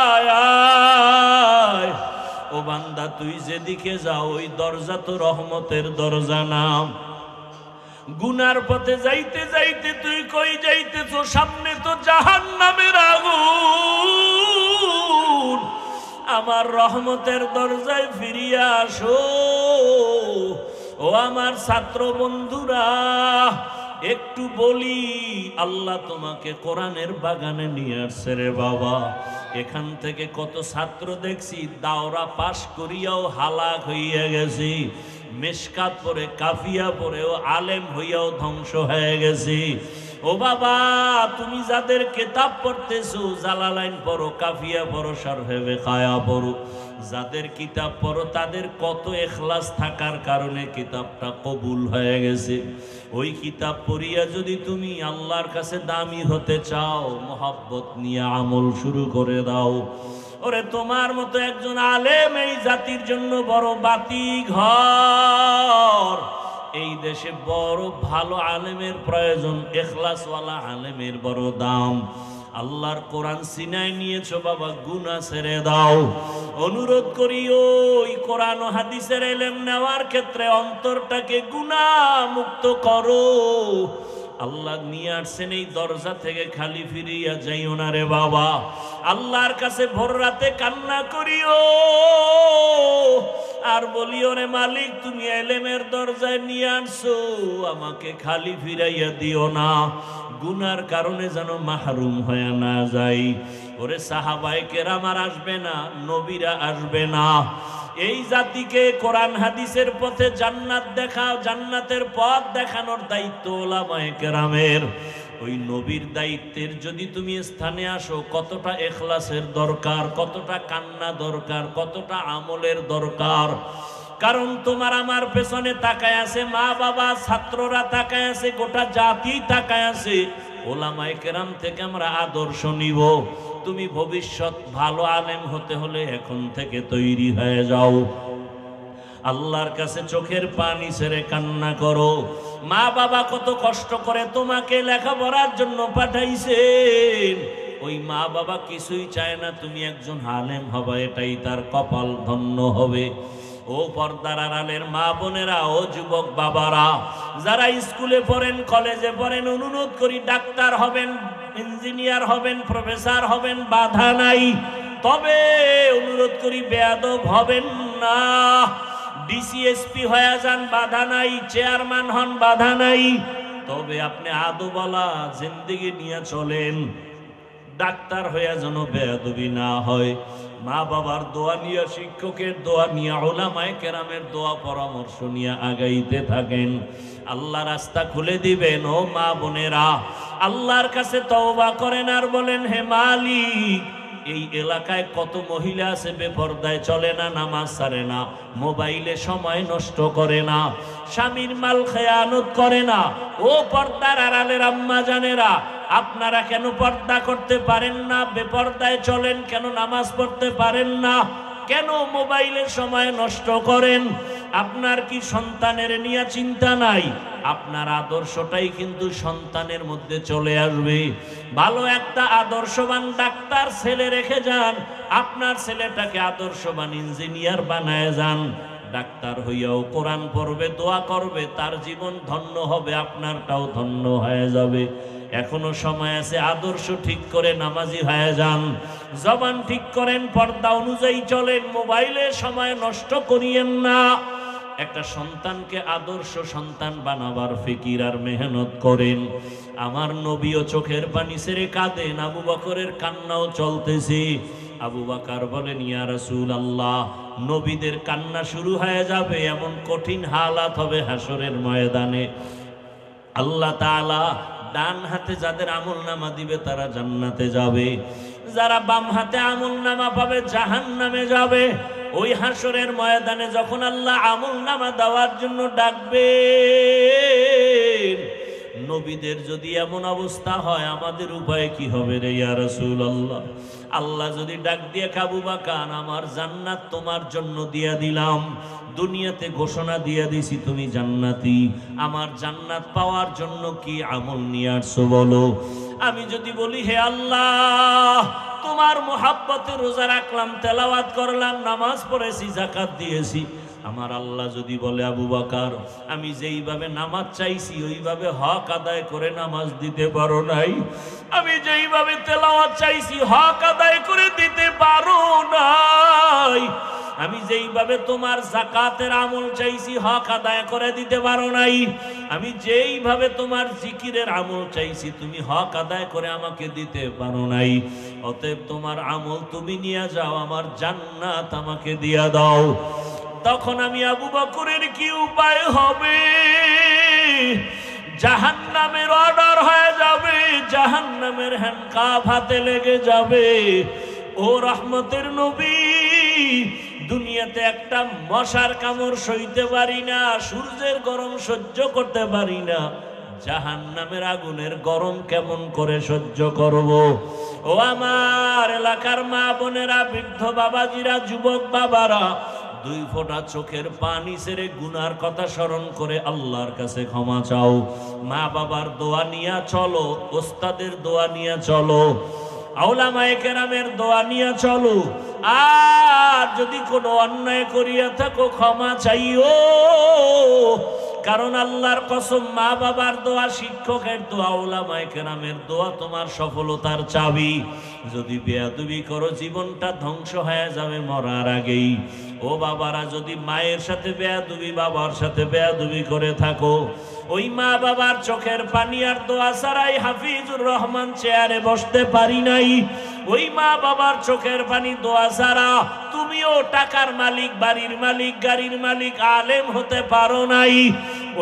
আয় আয়, ও বান্দা তুই যেদিকে যাও ওই দরজা তো রহমতের দরজা না। গুনার পথে যাইতে যাইতে তুই কই যাইতেছ, সামনে তো জাহান্নামের আগুন। আমার রহমতের দরজায় ফিরিয়া আসো। ও আমার ছাত্র বন্ধুরা, একটু বলি, আল্লাহ তোমাকে কোরআনের বাগানে নিয়ে আসছে রে বাবা। এখান থেকে কত ছাত্র দেখছি দাওরা পাশ করিয়াও হালাক হইয়া গেছি, মেশকাত পড়ে, কাফিয়া পড়েও আলেম হইয়াও ধ্বংস হয়ে গেছি। ও বাবা, তুমি যাদের কিতাব পড়তেছো, জালালাইন পড়ো, কাফিয়া পড়ো, শারহে বেকায়া পড়ো, যাদের কিতাব পড়ো তাদের কত ইখলাস থাকার কারণে কিতাবটা কবুল হয়ে গেছে। ওই কিতাব পড়িয়া যদি তুমি আল্লাহর কাছে দামি হতে চাও, মোহাব্বত নিয়ে আমল শুরু করে দাও। ওরে তোমার মতো একজন আলেম এই জাতির জন্য বড় বাতি ঘর। এই দেশে বড় ভালো আলেমের প্রয়োজন, ইখলাসওয়ালা আলেমের বড় দাম। আল্লাহর কোরআন সিনায় নিয়েছো বাবা, গুনাহ ছেড়ে দাও। অনুরোধ করি ওই কোরআন ও হাদিসের ইলম নেওয়ার ক্ষেত্রে অন্তরটাকে গুনাহ মুক্ত করো। আল্লাহ নিয়ে আসছেন এই দরজা থেকে খালি ফিরিয়া যাইও না রে বাবা। আল্লাহর কাছে ভোর রাতে কান্না করিও আর বলিও, রে মালিক তুমি ইলমের দরজায় নিয়ে আসছো, আমাকে খালি ফিরাইয়া দিও না, গুনার কারণে যেন মাহরুম হয়ে না যাই। ওরে সাহাবায়ে কেরাম আর আসবে না, নবীরা আসবে না। এই জাতিকে কোরআন হাদিসের পথে জান্নাত দেখাও, জান্নাতের পথ দেখানোর দায়িত্ব উলামায়ে কেরামের। ওই নবীর দায়িত্বের যদি তুমি স্থানে আসো, কতটা ইখলাসের দরকার, কতটা কান্না দরকার, কতটা আমলের দরকার। কারণ তোমার আমার পেছনে তাকায় আছে মা বাবা, ছাত্ররা তাকায় আছে, গোটা জাতি তাকায় আছে। উলামায়ে কেরাম থেকে আমরা আদর্শ নিব। তুমি ভবিষ্যৎ ভালো আলেম হতে হলে এখন থেকে তৈরি হয়ে যাও। আল্লাহর কাছে চোখের পানি ছেড়ে কান্না করো। মা বাবা কত কষ্ট করে তোমাকে লেখাপড়ার জন্য পাঠাইছেন, ওই মা বাবা কিছুই চায় না তুমি একজন আলেম হবে, এটাই তার কপাল ধন্য হবে। ও ও পর্দার আড়ালের মা বোনেরা, ও যুবক বাবারা, যারা স্কুলে পড়েন, কলেজে পড়েন, অনুরোধ করি ডাক্তার হবেন, ইঞ্জিনিয়ার হবেন, প্রফেসর হবেন, বাধা নাই। তবে অনুরোধ করি বেয়াদব হবেন না। ডিসিএসপি হয়ে যান, বাধা নাই। চেয়ারম্যান হন, বাধা নাই। তবে আপনি আদবওয়ালা জিন্দেগি নিয়ে চলেন। ডাক্তার হয়ে যেন বেয়াদবি না হয়। মা বাবার দোয়া নিয়ে, শিক্ষকের দোয়া নিয়ে, উলামায়ে কেরামের দোয়া পরামর্শ নিয়ে আগাইতে থাকেন। আল্লাহ রাস্তা খুলে দিবেন। ও মা বোনেরা, আল্লাহর কাছে তওবা করেন আর বলেন, হে মালিক, এই এলাকায় কত মহিলা আছে বেপরদায় চলে না, নামাজ ছাড়ে না, মোবাইলে সময় নষ্ট করে না, স্বামীর মাল খেয়ানত করে না। ও পর্দার আড়ালের আম্মা জানেরা, আপনারা কেন পর্দা করতে পারেন না? বেপরদায় চলেন কেন? নামাজ পড়তে পারেন না কেন? মোবাইলের সময় নষ্ট করেন। আপনার কি সন্তানের নিয়ে চিন্তা নাই? আপনার আদর্শটাই কিন্তু সন্তানের মধ্যে চলে আসবে। ভালো একটা আদর্শবান ডাক্তার ছেলে রেখে যান, আপনার ছেলেটাকে আদর্শবান ইঞ্জিনিয়ার বানায় যান। ডাক্তার হইয়াও কোরআন পড়বে, দোয়া করবে, তার জীবন ধন্য হবে, আপনারটাও ধন্য হয়ে যাবে। এখনো সময় আছে, আদর্শ ঠিক করে নামাজি হয়ে যান, জবান ঠিক করেন, পর্দা অনুযায়ী চলেন, মোবাইলে সময় নষ্ট করিয়েন না। একটা সন্তানকে আদর্শ সন্তান বানাবার ফিকির আর মেহনত করেন। আমার নবীও চোখের পানি ছেড়ে কাঁদেন, আবু বকরের কান্নাও চলতেছে। আবু বকর বলেন, ইয়া রাসূলুল্লাহ, নবীদের কান্না শুরু হয়ে যাবে, এমন কঠিন হালাত হবে হাসরের ময়দানে। আল্লাহ তাআলা ডান হাতে যাদের আমলনামা দিবে তারা জান্নাতে যাবে, যারা বাম হাতে আমলনামা পাবে জাহান্নামে যাবে। ওই হাসরের ময়দানে যখন আল্লাহ আমলনামা দেওয়ার জন্য ডাকবে, নবীদের যদি এমন অবস্থা হয়, আমাদের উপায় কি হবে রে ইয়া রাসূলুল্লাহ? আল্লাহ যদি ডাক দিয়ে কাবু বাকান, আমার জান্নাত তোমার জন্য দিয়া দিলাম, দুনিয়াতে ঘোষণা দিয়ে দিছি তুমি জান্নাতি, আমার জান্নাত পাওয়ার জন্য কি আমল নিয়ে আসছো বলো। আমি যদি বলি, হে আল্লাহ, তোমার মুহাব্বতে রোজা রাখলাম, তেলাওয়াত করলাম, নামাজ পড়েছি, যাকাত দিয়েছি, আমার আল্লাহ যদি বলে, আবু বকর, আমি যেইভাবে নামাজ চাইছি ওইভাবে হক আদায় করে নামাজ দিতে পারো নাই, আমি যেইভাবে তেলাওয়াত চাইছি হক আদায় করে দিতে পারো নাই, আমি যেইভাবে তোমার যাকাতের আমল চাইছি হক আদায় করে দিতে পারো নাই, আমি যেইভাবে তোমার জিকিরের আমল চাইছি তুমি হক আদায় করে আমাকে দিতে পারো নাই, অতএব তোমার আমল তুমি নিয়ে যাও, আমার জান্নাত আমাকে দিয়া দাও। তখন আমি আবু বকরের কি উপায় হবে? জাহান্নামের অর্ডার হয়ে যাবে, জাহান্নামের হ্যান্ডকাপ হাতে লেগে যাবে। ও রহমতের নবী, দুনিয়াতে একটা মশার কামড় সইতে পারি না, সূর্যের গরম সহ্য করতে পারি না, জাহান্নামের আগুনের গরম কেমন করে সহ্য করব? ও আমার এলাকার মা বোনেরা, বৃদ্ধ বাবাজিরা, যুবক বাবারা, দুই ফোঁটা চোখের পানি ছেড়ে গুনার কথা স্মরণ করে আল্লাহর কাছে ক্ষমা চাও। মা বাবার দোয়া নিয়ে চলো, ওস্তাদের দোয়া নিয়ে চলো, উলামায়ে কেরামের দোয়া নিয়ে চলো। আর যদি কোনো অন্যায় করিয়া থাকো ক্ষমা চাইও, কারণ আল্লাহর কসম, মা বাবার দোয়া, শিক্ষকের দোয়া, উলামায়ে কেরামের দোয়া তোমার সফলতার চাবি। যদি বেয়াদবি করো জীবনটা ধ্বংস হয়ে যাবে মরার আগেই। ও বাবারা, যদি মায়ের সাথে বেয়াদবি, বাবার সাথে বেয়াদবি করে থাকো, ওই মা বাবার চোখের পানি আর দোয়া ছাড়াই হাফিজুর রহমান চেয়ারে বসতে পারি নাই, ওই মা বাবার চোখের পানি দোয়া ছাড়া তুমিও টাকার মালিক, বাড়ির মালিক, গাড়ির মালিক, আলেম হতে পারো নাই।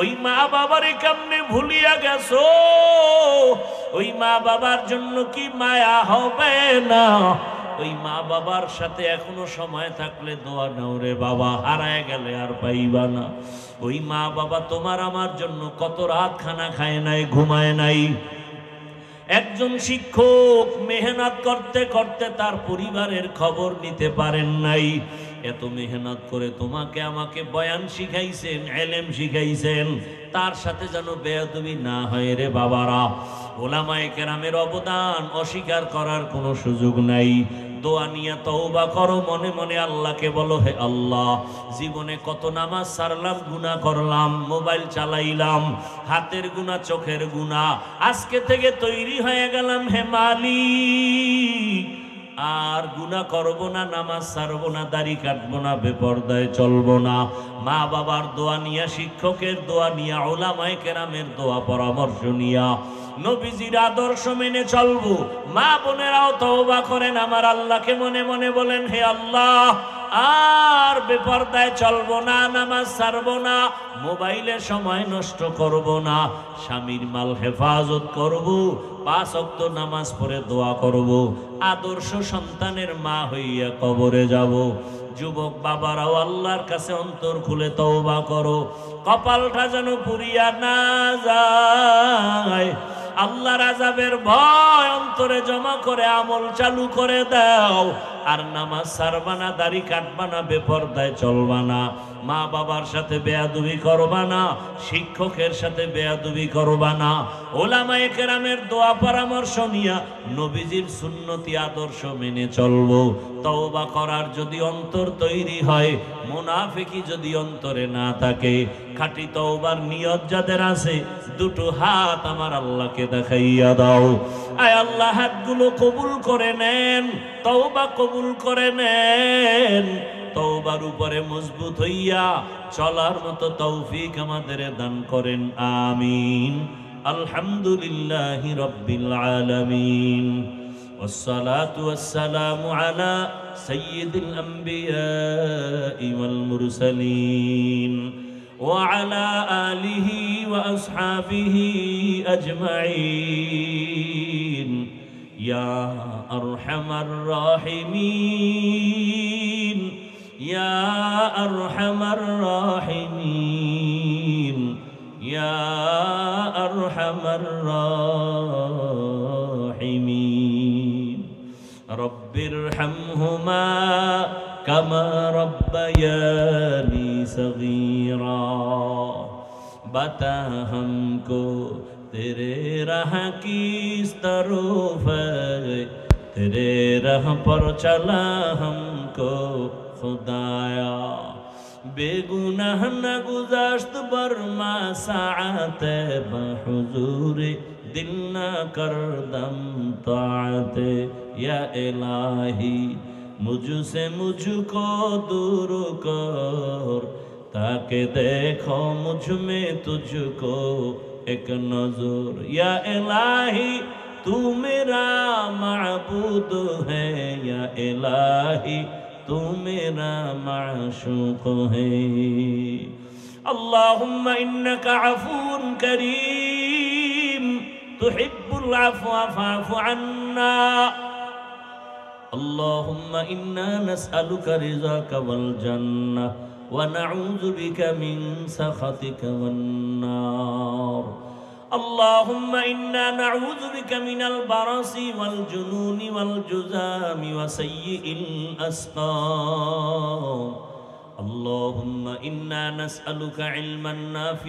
ওই মা বাবারে কেমনে ভুলিয়া গেছো? ওই মা বাবার জন্য কি মায়া হবে না? ওই মা বাবার সাথে এখনো সময় থাকলে দোয়া নাও রে বাবা, হারায় গেলে আর পাইবা না। ওই মা বাবা তোমার আমার জন্য কত রাত খানা খায় নাই, ঘুমায় নাই। একজন শিক্ষক মেহনত করতে করতে তার পরিবারের খবর নিতে পারেন নাই। এত মেহনত করে তোমাকে আমাকে বয়ান শিখাইছেন, ইলম শিখাইছেন, তার সাথে যেন বেয়াদবি না হয় রে বাবারা। উলামায়ে কেরামের অবদান অস্বীকার করার কোনো সুযোগ নাই। দোয়া নিয়ে তওবা করো, মনে মনে আল্লাহকে বলো, হে আল্লাহ, জীবনে কত নামাজ ছাড়লাম, গুনাহ করলাম, মোবাইল চালাইলাম, হাতের গুনাহ, চোখের গুনাহ, আজকে থেকে তৈরি হয়ে গেলাম, হে মালিক, আর গুনাহ করব না, নামাজ ছাড়ব না, দাড়ি কাটবো না, বেপরদায় চলবো না। মা বাবার দোয়া নিয়া, শিক্ষকের দোয়া নিয়া, উলামায়ে কেরামের দোয়া পরামর্শ নিয়া নবীজির আদর্শ মেনে চলবো। মা বোনেরাও তওবা করেন, আমার আল্লাহকে মনে মনে বলেন, হে আল্লাহ, আর বেপরদায় চলবো না, নামাজ ছাড়বো না, মোবাইলে সময় নষ্ট করব না, স্বামীর মাল হেফাজত করব, 5 ওয়াক্ত নামাজ পড়ে দোয়া করব, আদর্শ সন্তানের মা হইয়া কবরে যাব। যুবক বাবারাও আল্লাহর কাছে অন্তর খুলে তওবা করো, কপালটা যেন পুড়িয়া না যায়। আল্লাহর আযাবের ভয় অন্তরে জমা করে আমল চালু করে দাও। আর নামাজ ছাড়বা না, দাড়ি কাটবা না, বেপরদায় চলবা না, মা বাবার সাথে বেয়াদবি করবা না, শিক্ষকের সাথে বেয়াদবি করবা না, উলামায়ে কেরামের দোয়া পরামর্শ নিয়া নবীজির সুন্নতি আদর্শ মেনে চলবো। তওবা করার যদি অন্তর তৈরি হয়, মুনাফিকি যদি অন্তরে না থাকে, খাঁটি তওবার নিয়ত যাদের আছে, দুটো হাত আমার আল্লাহকে দেখাইয়া দাও। আয় আল্লাহ, হাতগুলো কবুল করে নেন, তওবা কবুল করে নেন, তওবার উপরে মজবুত হইয়া চলার মতো তৌফিক আমাদের দান করেন, আমিন। আলহামদুলিল্লাহি রাব্বিল আলামিন, والصلاة والسلام على سيد الأنبياء والمرسلين وعلى آله وأصحابه أجمعين يا أرحم الراحمين يا أرحم الراحمين يا أرحم الراحمين رب ارحمهما كما ربياني صغيرا बता हमको तेरे राह की इस तरफ तेरे राह पर चला हमको खुदाया बेगुनाह न गुज़श्त बरमा साअत बहुजूर दिल न करदम ताअत या इलाही मुझसे मुझको दूर कर ताकि देखो मुझ में तुझको एक नजर या इलाही तू मेरा माबूद है या इलाही तू मेरा माशूक है अल्लाहुम्मा इन्नका अफून करीम तुहिब्बुल अफ़्वा फ़अफ़ु अन्ना अल्लाहुम्मा इन्ना नस्अलुका रिज़ाका वल जन्नह व नऊज़ु बिका मिन सख़तिका वन नार अल्लाहुम्मा इन्ना नऊज़ु बिका मिनल बरसी वल जुनूनि वल जुज़ामि व सय्यिइल अस्क़ाम अल्लाहुम्मा इन्ना नस्अलुका इल्मन नाफ़िअन